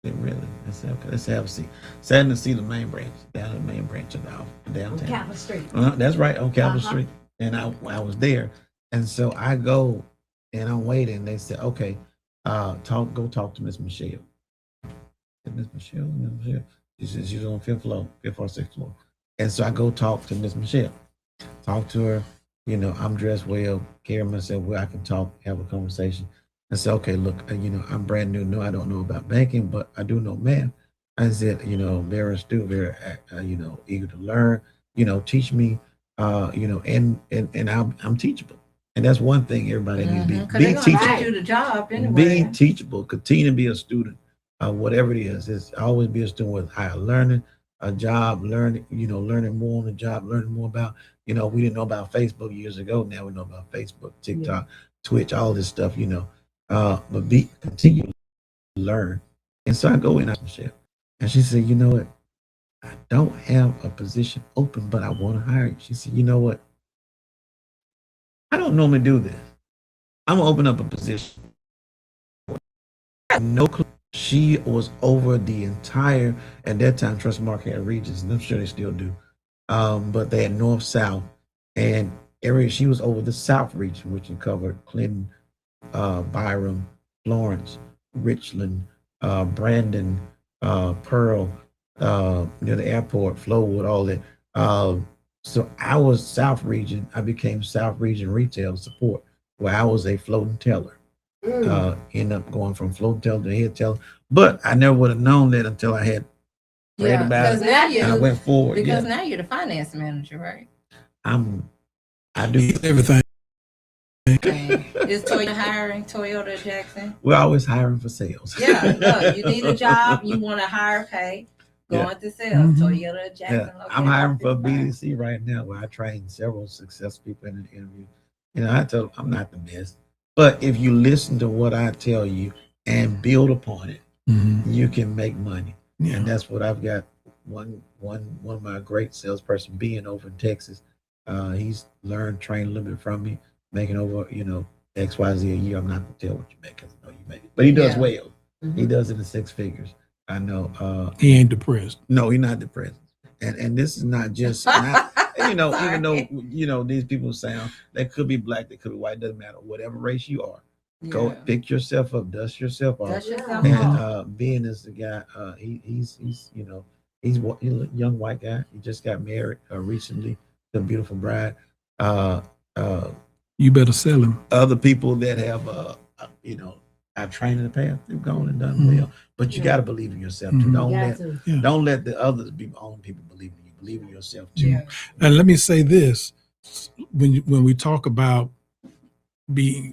Said, really? I said, okay, let's have a seat. Sat in the seat of the main branch, down at the main branch of the downtown. Capitol Street. That's right, on Capitol Uh-huh. Street. And I was there. And so I go and I'm waiting. They said, okay, go talk to Miss Michelle. I said, Miss Michelle? She said she's on fifth or sixth floor. And so I go talk to Miss Michelle. Talk to her. You know, I'm dressed well, carry myself well, I can talk, have a conversation. I said, okay, look, I'm brand new. No, I don't know about banking, but I do know math. I said, very astute, very, eager to learn, teach me, and I'm teachable. And that's one thing everybody needs to Because be they're gonna teachable. teach you the job anyway. Being teachable, continue to be a student, whatever it is. It's always be a student with higher learning, a job, learning more on the job, learning more about, we didn't know about Facebook years ago. Now we know about Facebook, TikTok, Twitch, all this stuff, but continue to learn. And so I go in, Michelle, and she said, you know what? I don't have a position open, but I want to hire you. She said, you know what? I don't normally do this. I'm gonna open up a position. No clue. She was over the entire, at that time, Trustmark had regions, and I'm sure they still do. But they had north, south, and she was over the south region, which covered Clinton, Byram, Florence, Richland, Brandon, Pearl, near the airport, Flowood, all that. So I was South Region. I became South Region Retail Support, where I was a floating teller. End up going from floating teller to head teller. But I never would have known that until I had read about because it. now And I went forward. because now you're the finance manager, right? I do Everything. Okay. Is Toyota hiring Toyota Jackson? We're always hiring for sales. Yeah, look, you need a job, you want a higher pay, go into sales. Toyota Jackson. Yeah, I'm hiring for a BDC right now where I train several successful people in an interview. I tell them I'm not the best, but if you listen to what I tell you and build upon it, you can make money. Yeah. And that's what I've got. One of my great salesperson being over in Texas, He's learned, trained a little bit from me, making over, XYZ a year. I'm not gonna tell what you make because I know you make it, but he does Yeah. well. He does it in 6 figures. I know. He ain't depressed. No, he's not depressed. And this is not just not, even though these people sound, they could be black, they could be white, doesn't matter. Whatever race you are, go Yeah. pick yourself up, dust yourself off. Dust yourself And off. being as the guy, he's he's a young white guy. He just got married recently to a beautiful bride. You better sell him. Other people that have I've trained in the past, they've gone and done Mhm. well. But you got to believe in yourself too. Mhm. Don't Got let to. don't let the others be the only people believe in you. Believe in yourself too. Yeah. And let me say this: when we talk about be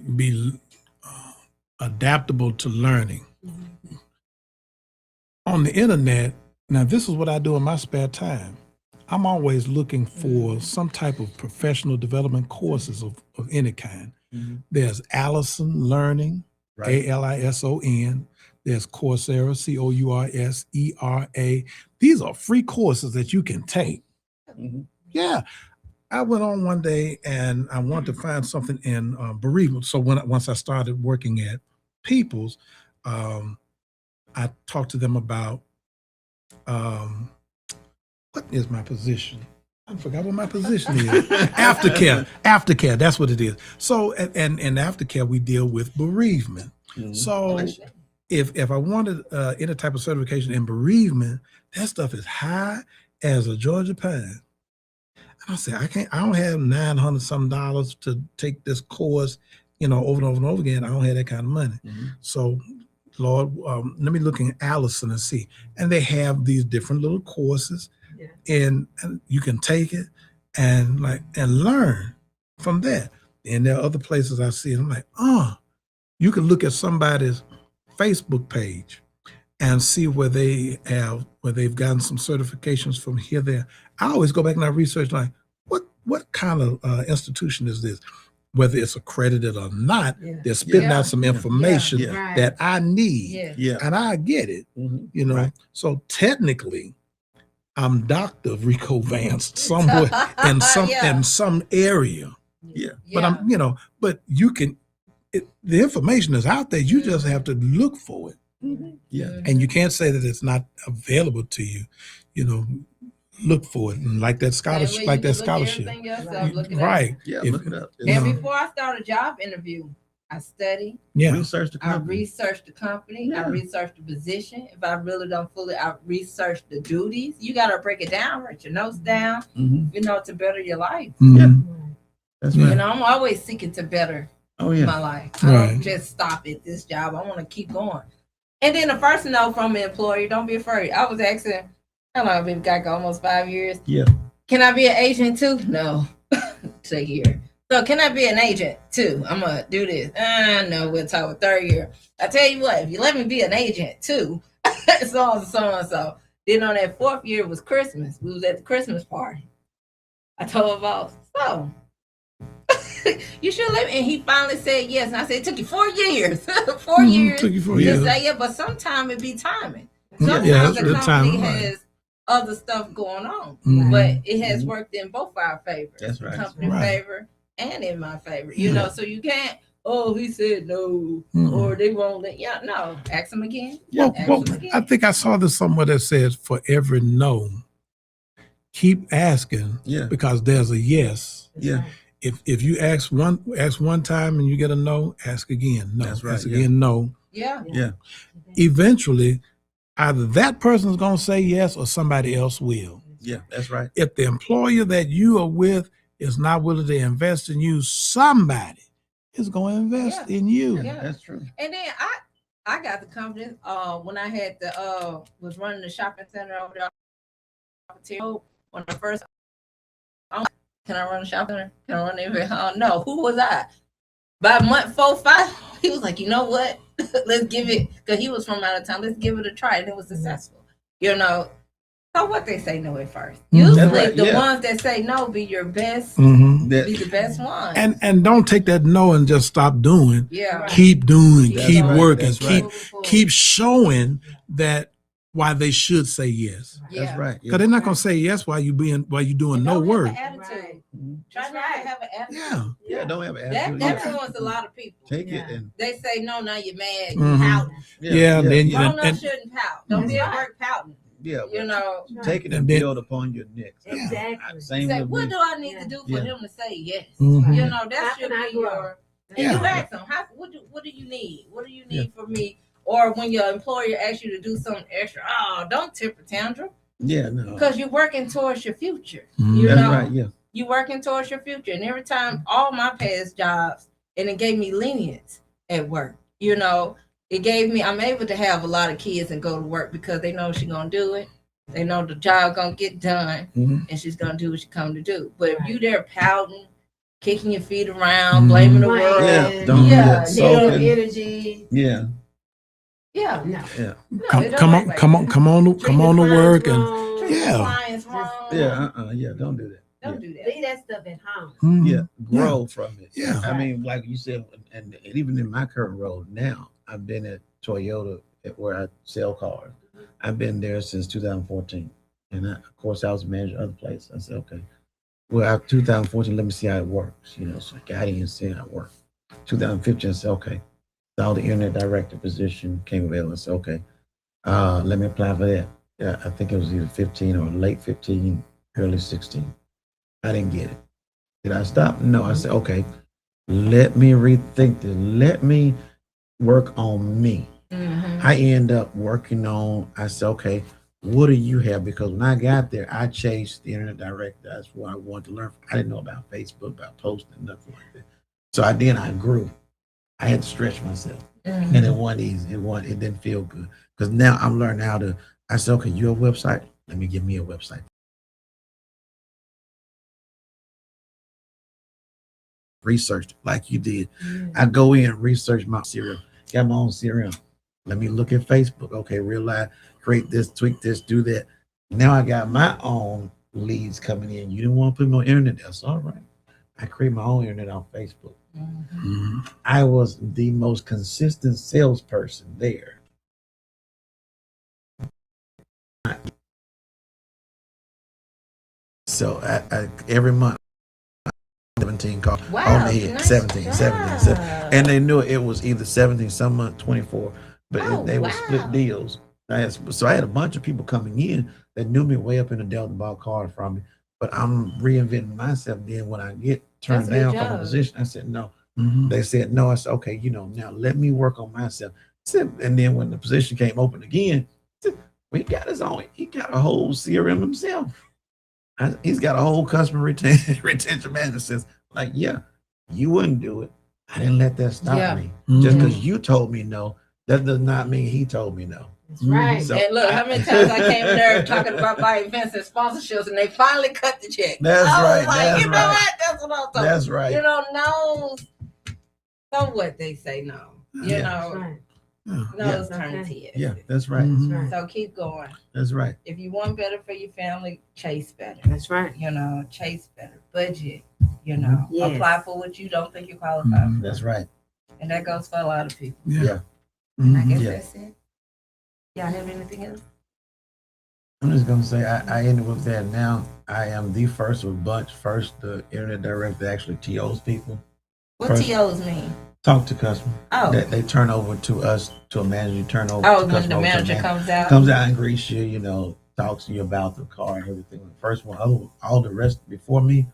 adaptable to learning on the internet. Now, this is what I do in my spare time. I'm always looking for some type of professional development courses of any kind. Mhm. There's Allison Learning, Right. ALISON. There's Coursera, COURSERA. These are free courses that you can take. Mhm. Yeah. I went on one day and I wanted to find something in bereavement. So once I started working at People's, I talked to them about what is my position? I forgot what my position is. Aftercare. That's what it is. So and aftercare we deal with bereavement. Mhm. So if I wanted any type of certification in bereavement, that stuff is high as a Georgia pine. And I said, I don't have $900 some to take this course, over and over and over again. I don't have that kind of money. Mhm. So, Lord, let me look in Allison and see. And they have these different little courses, and you can take it and learn from that. And there are other places I see, and I'm like, you can look at somebody's Facebook page and see where they've gotten some certifications from here, there. I always go back and I research what kind of institution is this? Whether it's accredited or not, Yeah. they're spitting Yeah. out some information Yeah. Right. that I need, Yeah. Yeah. and I get it. Mhm. Right. So technically, I'm Dr. Rico Vance somewhere in some area, Yeah. but but you can. The information is out there. You just have to look for it. Yeah. And you can't say that it's not available to you. Look for it, and like that scholarship, Yourself, look it up. right? Yeah. If- Look it up. Yeah. And before I start a job interview, I study, Yeah, Research the I company. research the company, I Yeah. research the position. If I really don't fully, I research the duties. You got to break it down, write your notes down, Mhm. to better your life. Mhm. That's Yeah. right. I'm always seeking to better Oh yeah. my life. I Right. don't just stop at this job. I want to keep going. And then the first note from an employer, don't be afraid. I was asking, how long have been got almost 5 years? Yeah. Can I be an agent too? No. Say here. So can I be an agent too? I'm gonna do this. No, we'll talk with 3rd year. I tell you what, if you let me be an agent too, so and so. Then on that 4th year was Christmas. We was at the Christmas party. I told my boss, so you should let me. And he finally said yes. And I said, it took you 4 years. 4 Mhm. years Took you 4 to years. say yeah, but sometimes it be timing. Yeah, Sometimes it's the the company timing, right. has other stuff going on. Mhm. But it has Mhm. worked in both our favor. That's The right. company Right. favor and in my favor. Yeah. So you can't, he said no, Mhm. or they won't let no. Ask them again. Well, Ask well, them again. I think I saw this somewhere that says for every no, keep asking Yeah. because there's a yes. Yeah. If you ask one time and you get a no, ask again. No, That's right, ask yeah. again. No. Yeah. Yeah. Eventually, either that person's gonna say yes or somebody else will. Yeah. That's right. If the employer that you are with is not willing to invest in you, somebody is going to invest in you. Yeah. That's true. And then I got the confidence when I had was running the shopping center over there. When I first, can I run a shopping center? Can I run it? No, who was I? By month 4, 5, he was like, you know what? Let's give it, because he was from out of town. Let's give it a try, and it was successful. So what they say no at first. Mhm. Usually That's right, the yeah. ones that say no be your best, Mhm. be the best one. And don't take that no and just stop doing. yeah, Keep doing, That's keep right, working, that's right. keep showing that why they should say yes. That's right. Because they're not gonna say yes while you doing And no don't have work. an attitude. Mhm. Try not to have an attitude. Yeah. Yeah, don't have an That attitude. that Yeah. ruins a lot of people. Take Yeah. it and They say no, now you're mad, you Mhm. pouting. Yeah, and then Grown and, ups shouldn't pout. Don't be at work pouting. yeah, You know, take it And and then- build upon your next. Exactly. Same say, with what me. do I need to do for Yeah. him to say yes? Mhm. You know, that How should can I be grow? your. And Yeah. you ask them, what do you need? What do you need from me? Or when your employer asks you to do something extra, oh, don't temper tantrum Yeah, no. because you're working towards your future. Mhm. You That's know, right. Yeah. you working towards your future. And every time, all my past jobs, and it gave me lenience at work. You know, it gave me. I'm able to have a lot of kids and go to work because they know she's gonna do it. They know the job gonna get done, Mhm. and she's gonna do what she come to do. But if you there pouting, kicking your feet Mm-hmm. around, blaming the world, Yeah, don't do yeah, that. Negative Sulking. energy. Yeah. yeah, No. Yeah. no, Come, it don't come work on, like come that. on, come on, come Treating on to clients work and wrong. Treat Yeah. your clients wrong. Yeah. Yeah. Don't do that. Don't do that. Leave that stuff at home. Mhm. Yeah. Grow from it. Yeah. I mean, like you said, and even in my current role now, I've been at Toyota where I sell cars. I've been there since 2014. And of course, I was manager of other places. I said, okay, well, 2014, let me see how it works. You know, so I got in and see how it worked. 2015, I said, okay, saw the internet director position came available. I said, okay, let me apply for that. Yeah, I think it was either 15 or late 15, early 16. I didn't get it. Did I stop? No. I said, okay, let me rethink this. Let me work on me. Mhm. I end up working on, I said, okay, what do you have? Because when I got there, I chased the internet director. That's what I wanted to learn. I didn't know about Facebook, about posting, nothing like that. So I grew. I had to stretch myself. Mhm. And it wasn't easy. It didn't feel good. Because now I'm learning how to, I said, okay, you have a website? Let me give me a website. Researched like you did. I go in and research my CRM. Got my own CRM. Let me look at Facebook. Okay, realize, create this, tweak this, do that. Now I got my own leads coming in. You didn't want to put me on internet. That's all right. I create my own internet on Facebook. Mhm. Mhm. I was the most consistent salesperson there. So I every month, 17 calls Wow, on the head, nice 17, job. 17. And they knew it was either 17, some month 24, but Oh, they would wow. split deals. So I had a bunch of people coming in that knew me way up in the Delta bought cars from me, but I'm reinventing myself. Then when I get turned That's a good down from a job. position, I said no. Mhm. They said no. I said okay, now let me work on myself. And then when the position came open again, I said, well, he got his own. He got a whole CRM himself. He's got a whole customer retention management system. Like, yeah, you wouldn't do it. I didn't let that stop Yeah. me. Mhm. Just because you told me no, that does not mean he told me no. That's right. So And look, how many times I came there talking about my events and sponsorships, and they finally cut the check. That's I was right, like, that's you know right. what? That's what I'm talking. That's right. You know, no. So what they say no. You Yeah. That's know, right. Yeah. nose Yeah. turn to head. Yeah, that's right. Mhm. That's right. So keep going. That's right. If you want better for your family, chase better. That's right. You know, chase better. Budget. You know, Yes. apply for what you don't think you qualify Mhm. for. That's right. And that goes for a lot of people. Yeah. Yeah. And I Mhm. guess Yeah. that's it. Y'all have anything else? I'm just gonna say I ended with that. Now I am the first of a bunch. First, the internet director actually TOs people. What First- TOs mean? Talk to customers. Oh, They turn over to us, to a manager. You turn over oh, to when customer. the over to manager man- comes out. comes out and greets you, talks to you about the car and everything. The first one, all the rest before me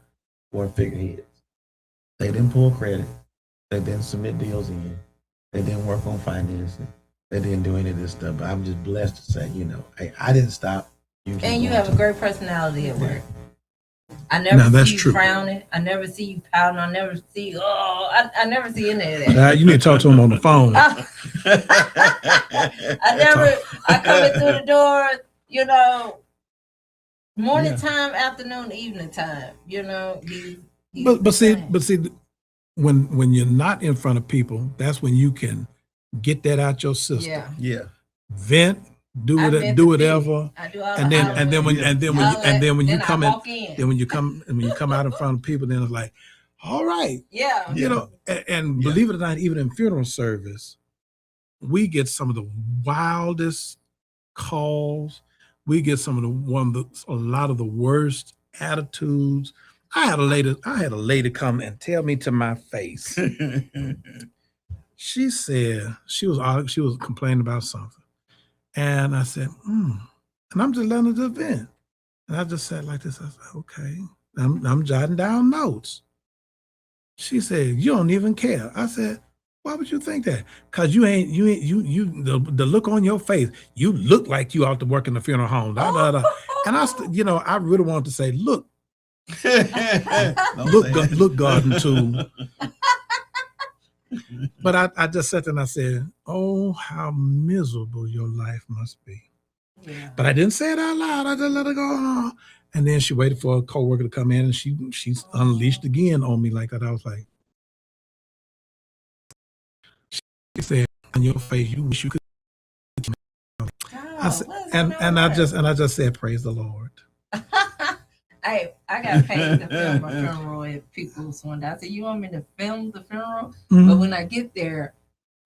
were figureheads. They didn't pull credit. They didn't submit deals in. They didn't work on financing. They didn't do any of this stuff. But I'm just blessed to say, hey, I didn't stop. keep And you going have a to. great personality at work. I Now, never that's see you true. frowning. I never see you pouting. I never see I never see any of that. Now, you need to talk to him on the phone. I come in through the door, morning time, afternoon, evening time, But see, when you're not in front of people, that's when you can get that out your system. yeah. Yeah. Vent, do I it, vent do to whatever, I do all and the then when you I come in, walk in. then when you come out in front of people, then it's like, all right, Yeah. and Yeah. believe it or not, even in funeral service, we get some of the wildest calls. We get some of a lot of the worst attitudes. I had a lady come and tell me to my face. She said she was complaining about something, and I said, and I'm just letting her just vent. And I just sat like this. I said, okay, I'm jotting down notes. She said, you don't even care. I said, why would you think that? Because the look on your face, you look like you ought to work in the funeral home. Da, da, da. And I really wanted to say, look, look, garden tool. But I just sat there and I said, oh, how miserable your life must be. Yeah. But I didn't say it out loud. I just let her go. Oh. And then she waited for a coworker to come in, and she's unleashed again on me like that. I was like, she said, on your face, you wish you could. I said, and I just said, praise the Lord. Hey, I got paid to film a funeral at People's one day. I said, you want me to film the funeral? Mm-hmm. But when I get there,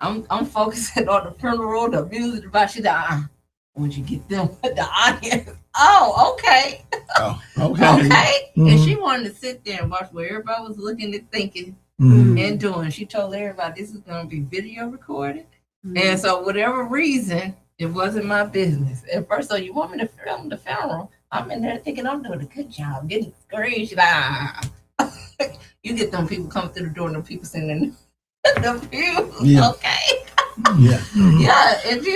I'm focusing on the funeral, the music, the vibe. She said, once you get them with the audience. Oh, okay. Oh, Okay. Mm-hmm. And she wanted to sit there and watch what everybody was looking and thinking Mm-hmm. and doing. She told everybody this is going to be video recorded. Mm-hmm. And so, whatever reason, it wasn't my business. At first, so you want me to film the funeral? I'm in there thinking I'm doing a good job, getting screamed. She's like, you get them people come through the door and the people singing the pew. Yeah. Okay. Yeah. Yeah. And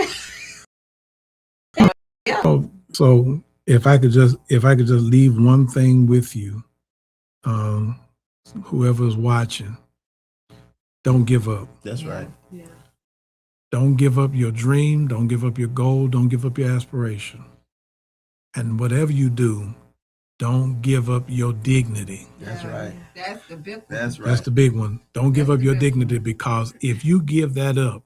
So if I could just leave one thing with you, whoever's watching, don't give up. That's right. Yeah. Don't give up your dream. Don't give up your goal. Don't give up your aspiration. And whatever you do, don't give up your dignity. That's right. That's the big one. That's right. That's the big one. Don't give That's up the your big dignity, because if you give that up,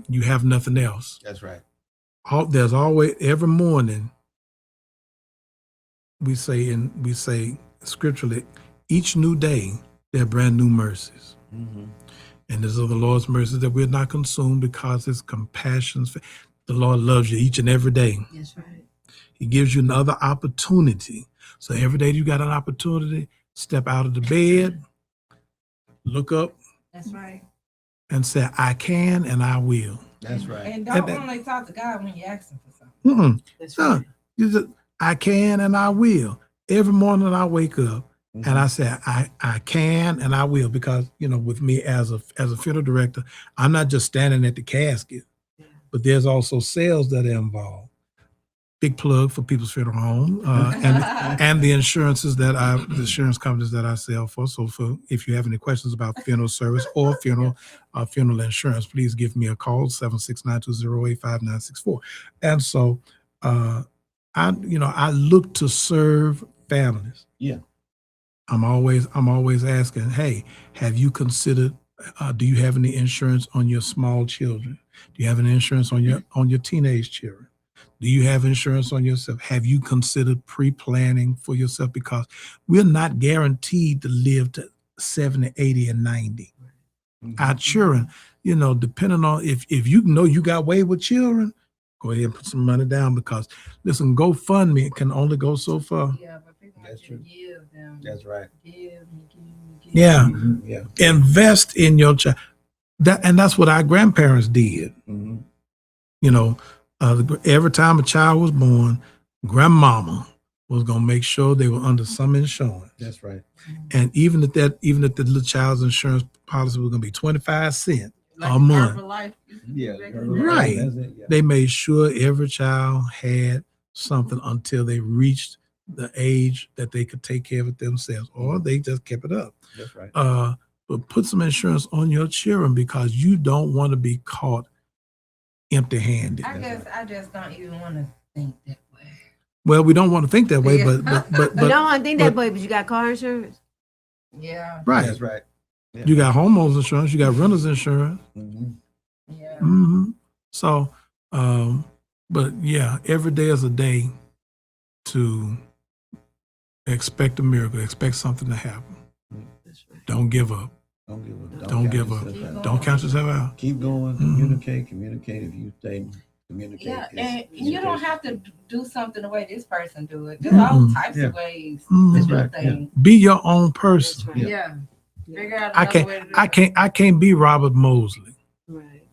you have nothing else. That's right. There's always, every morning, we say scripturally, each new day, there are brand new mercies. Mm-hmm. And these are the Lord's mercies that we're not consumed, because his compassions. The Lord loves you each and every day. That's right. He gives you another opportunity. So every day you got an opportunity, step out of the bed, look up, That's right. and say, I can and I will. That's right. And don't And- only talk to God when you ask him for something. Mm-mm. That's No, right. you just, I can and I will. Every morning I wake up Mm-hmm. and I say, I can and I will, because, with me as a funeral director, I'm not just standing at the casket, but there's also sales that are involved. Big plug for People's Funeral Home and the insurances the insurance companies that I sell for. So if you have any questions about funeral service or funeral insurance, please give me a call, 769-208-5964. And so I look to serve families. Yeah. I'm always asking, hey, have you considered, do you have any insurance on your small children? Do you have any insurance on your teenage children? Do you have insurance on yourself? Have you considered pre-planning for yourself? Because we're not guaranteed to live to 70, 80, and 90. Mm-hmm. Our children, depending on if you know you got wayward children, go ahead and put some money down, because listen, GoFundMe can only go so far. Yeah, but people That's have to true. give them. That's right. Give. Yeah. Mm-hmm. Yeah. Invest in your child. That's what our grandparents did. Mm-hmm. Every time a child was born, grandmama was gonna make sure they were under some insurance. That's right. And even if the little child's insurance policy was gonna be 25 cents Like a month, Herbalife. Yeah. Right. That's it. Yeah. they made sure every child had something until they reached the age that they could take care of it themselves, or they just kept it up. That's right. But put some insurance on your children, because you don't want to be caught empty-handed. I just don't even want to think that way. Well, we don't want to think that way, Yeah. but You don't want to think that but- way, but you got car insurance. Yeah. right. That's right. Yeah. You got homeowners insurance, you got renters insurance. Mm-hmm. Yeah. Mm-hmm. So, but yeah, every day is a day to expect a miracle, expect something to happen. That's right. Don't give up. Don't give up. Don't give up. yourself out. Don't count yourself out. Keep going. Mhm. Communicate. If you stay communicate. Yeah, is and you don't communication. have to do something the way this person do it. There's all types Yeah. of ways Mhm. to That's do right, yeah. things. Be your own That's person. right. Yeah. Figure out I another way to do I can't be Robert Mosley. Right.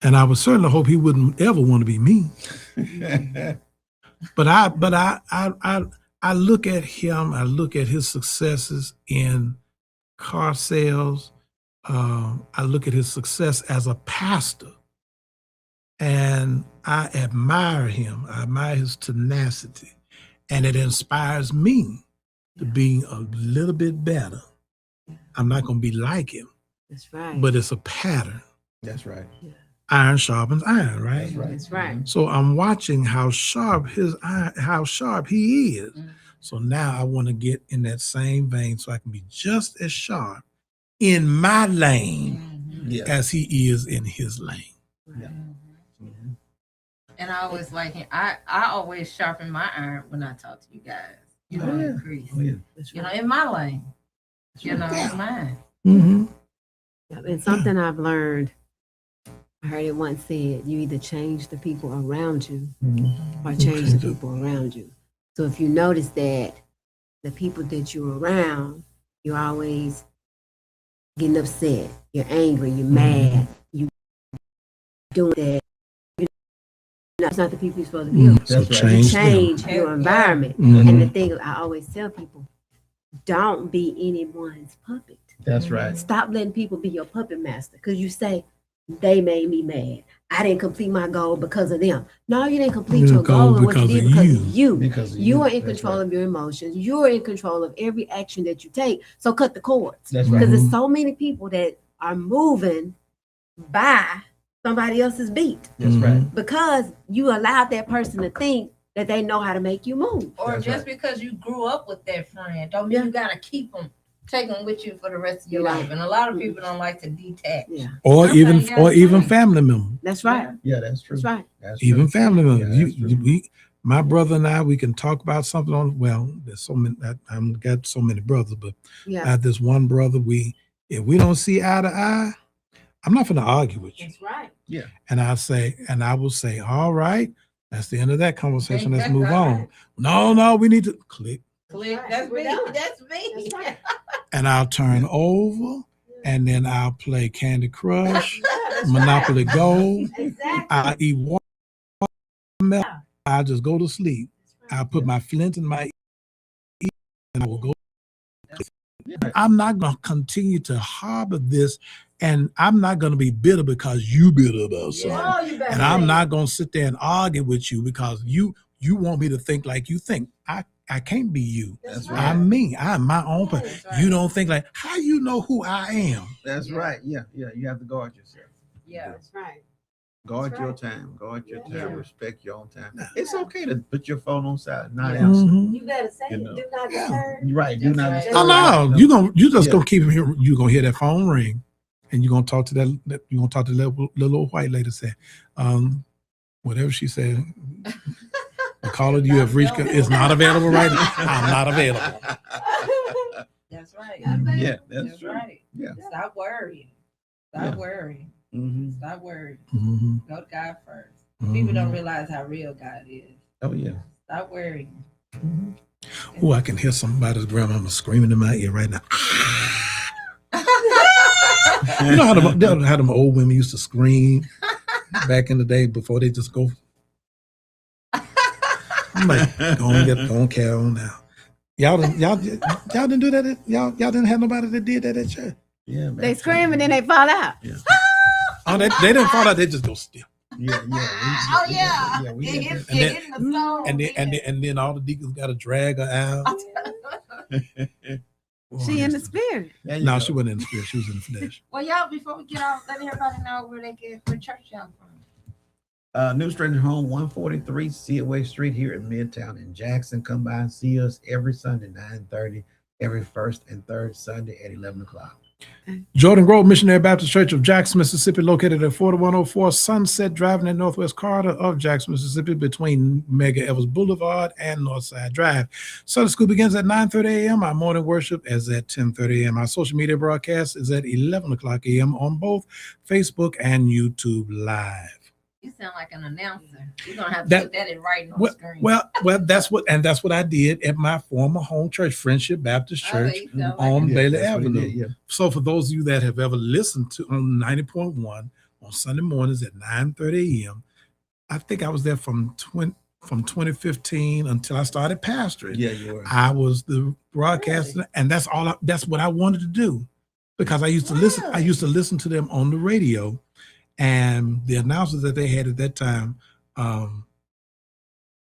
And I would certainly hope he wouldn't ever want to be me. But I look at him, I look at his successes in car sales. I look at his success as a pastor. And I admire him. I admire his tenacity. And it inspires me to be a little bit better. I'm not going to be like him, That's right. but it's a pattern. That's right. Iron sharpens iron, right? That's right. That's right. So I'm watching how sharp how sharp he is. Mhm. So now I want to get in that same vein so I can be just as sharp in my lane Mhm. Yeah. as he is in his lane. Yeah. Mhm. Mhm. And I always like him. I always sharpen my iron when I talk to you guys. You know, Oh, yeah. increase. Oh, yeah. That's You know, right. in my lane. You know, in mine. Mm-hmm. And something I've learned, I heard it once said, you either change the people around you Mhm. or change the people around you. So if you notice that the people that you're around, you're always getting upset, you're angry, you're mad, you doing that. It's not the people you're supposed to be around. So That's right. You change them. change them. your Yeah. environment. Mhm. And the thing I always tell people, don't be anyone's puppet. That's right. Stop letting people be your puppet master. Because you say, they made me mad. I didn't complete my goal because of them. No, you didn't complete You your goal and what you because did of because you. of you. Because of You are in That's control right. of your emotions. You're in control of every action that you take. So cut the cords. That's Because right. there's so many people that are moving by somebody else's beat That's right. because you allowed that person to think that they know how to make you move. Or That's just because you grew up with that friend, don't mean Yeah. you gotta keep them, take them with you for the rest of your Yeah. life. And a lot of people don't like to detach. Yeah, Or Sometimes even you gotta or even change. family members. that's right. Yeah, that's true. That's right. That's Even true. family Yeah, members. that's true. My brother and I, we can talk about something on. Well, there's so many. I've got so many brothers, but I Yeah, have this one brother. If we don't see eye to eye, I'm not going to argue with you. that's right. And I will say, all right, that's the end of that conversation. Let's That's move all on. right. No, we need to click. Click. right. That's We're me. done. That's me. That's right. And I'll turn over, and then I'll play Candy Crush, That's Monopoly right. Gold. Exactly. I'll eat watermelon. I'll just go to sleep. I'll put my flint in my ear, and I will go. I'm not going to continue to harbor this, and I'm not going to be bitter because you bitter about something. Yeah. Oh, you better And I'm say not going to sit there and argue with you because you want me to think like you think. I can't be you. That's right. I'm me. I'm my own person. That's right. You don't think like, how you know who I am? That's Yeah. right. Yeah, yeah. You have to guard yourself. Yeah. That's right. Guard That's your right. time. Guard your Yeah. time. Respect your own time. Yeah. It's okay to put your phone on silent, not Yeah. answer. Mhm. You better say You it. know. Do not Yeah. disturb. You're right. Do That's not. right. disturb. No, you just Yeah. gonna keep hearing. You gonna hear that phone ring, and you gonna talk to that. You gonna talk to that little old white lady. Say, whatever she said. The caller you have reached is not available right now. I'm not available. That's right. Yeah, that's That's true. right. Yeah. Stop worrying. Stop Yeah. worrying. Mm-hmm. Stop worrying. Mhm. Go to God first. People Mhm. don't realize how real God is. Oh yeah. Stop worrying. Oh, I can hear somebody's grandmama screaming in my ear right now. You know how them old women used to scream back in the day before they just go. I'm like, go on, Carol now. Y'all didn't do that. Y'all didn't have nobody that did that at church. Yeah. Man. They scream and then they fall out. Yeah. Oh, they didn't fall out. They just go still. Yeah. Oh yeah. Yeah. We It did hit, that. And it hit the soul. And then all the deacons got to drag her out. She in the spirit. There you No, go. she wasn't in the spirit. She was in the flesh. Well, y'all, before we get off, let everybody know where they get where church y'all from. New Stranger Home, 143 Seaway Street here in Midtown in Jackson. Come by and see us every Sunday, 9:30, every first and third Sunday at 11 o'clock. Jordan Grove Missionary Baptist Church of Jackson, Mississippi, located at 4104 Sunset Drive in the Northwest corridor of Jackson, Mississippi, between Mega Evans Boulevard and Northside Drive. Sunday school begins at 9:30 a.m. Our morning worship is at 10:30 a.m. Our social media broadcast is at 11 o'clock a.m. on both Facebook and YouTube Live. You sound like an announcer. You're gonna have to That- put that in writing on Well, the screen. well, that's what I did at my former home church, Friendship Baptist Oh, there Church you go. on Yeah, Bailey that's what he Avenue. did, yeah. So for those of you that have ever listened to on 90.1 on Sunday mornings at 9:30 a.m., I think I was there from 2015 until I started pastoring. Yeah, you were. I was the broadcaster, and that's all. That's what I wanted to do, because I used to listen. I Really? used to listen to them on the radio, and the announcers that they had at that time,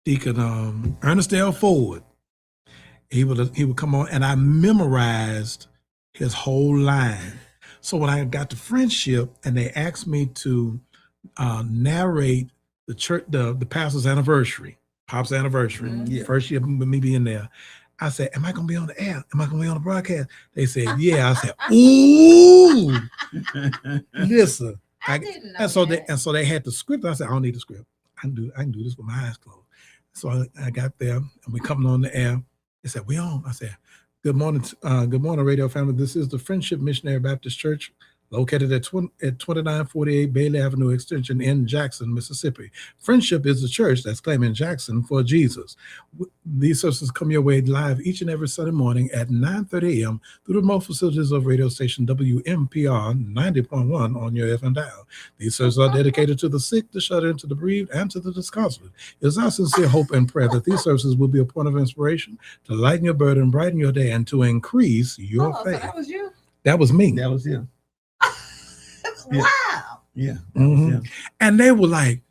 Deacon Ernest L. Ford. He would come on, and I memorized his whole line. So when I got to Friendship, and they asked me to narrate the church, the pastor's anniversary, Pop's anniversary, Yeah. first year of me being there, I said, "Am I going to be on the air? Am I going to be on the broadcast?" They said, "Yeah." I said, "Ooh, listen." I didn't know And so that. they had the script. I said, "I don't need the script. I can do this with my eyes closed." So I got there, and we coming on the air. They said, "We on?" I said, good morning, radio family. This is the Friendship Missionary Baptist Church, located at 2948 Bailey Avenue Extension in Jackson, Mississippi. Friendship is the church that's claiming Jackson for Jesus. These services come your way live each and every Sunday morning at 9:30 a.m. through the remote facilities of radio station WMPR 90.1 on your FM dial. These services are dedicated to the sick, the shut-in, to the bereaved, and to the disconsolate. It is our sincere hope and prayer that these services will be a point of inspiration to lighten your burden, brighten your day, and to increase your Oh, so faith. that was you. That was me. That was him. Yeah. Wow. Yeah. Mhm. And they were like,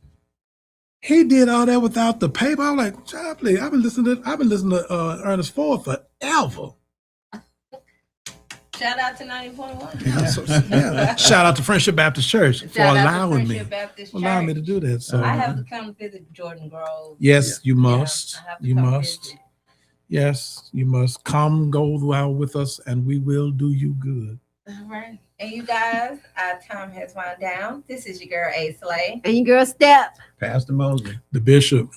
"He did all that without the paper." I'm like, "Chapley, I've been listening to Ernest Ford forever." Shout out to 90.1. Yeah, so, yeah. Shout out to Friendship Baptist Church for Shout out to allowing me, Friendship Baptist allowing me to Church. do that. So I have to come visit Jordan Grove. yes, you Yeah, must. I have to You come must. visit. Yes, you must come go out with us, and we will do you good. All right. And you guys, our time has wound down. This is your girl, A. Slay. And your girl Step. Pastor Mosley. The bishop.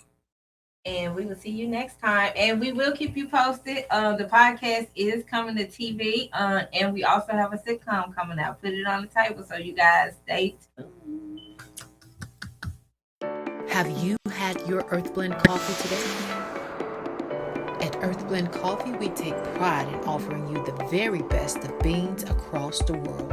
And we will see you next time. And we will keep you posted. The podcast is coming to TV. And we also have a sitcom coming out. Put it on the table so you guys stay tuned. Have you had your Earth Blend coffee today? At Earth Blend Coffee, we take pride in offering you the very best of beans across the world.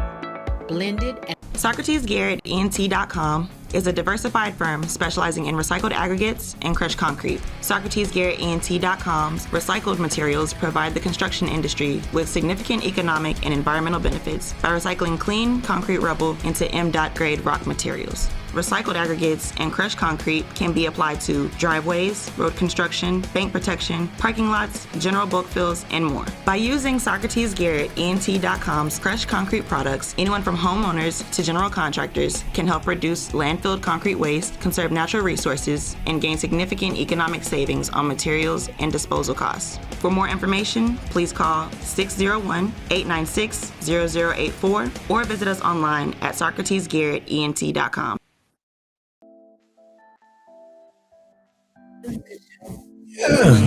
Blended and Socrates Garrett ENT.com is a diversified firm specializing in recycled aggregates and crushed concrete. Socrates Garrett ENT.com's recycled materials provide the construction industry with significant economic and environmental benefits by recycling clean concrete rubble into M.Dot grade rock materials. Recycled aggregates and crushed concrete can be applied to driveways, road construction, bank protection, parking lots, general bulk fills, and more. By using Socrates Garrett ENT.com's crushed concrete products, anyone from homeowners to general contractors can help reduce landfilled concrete waste, conserve natural resources, and gain significant economic savings on materials and disposal costs. For more information, please call 601-896-0084 or visit us online at SocratesGarrettENT.com. Yeah.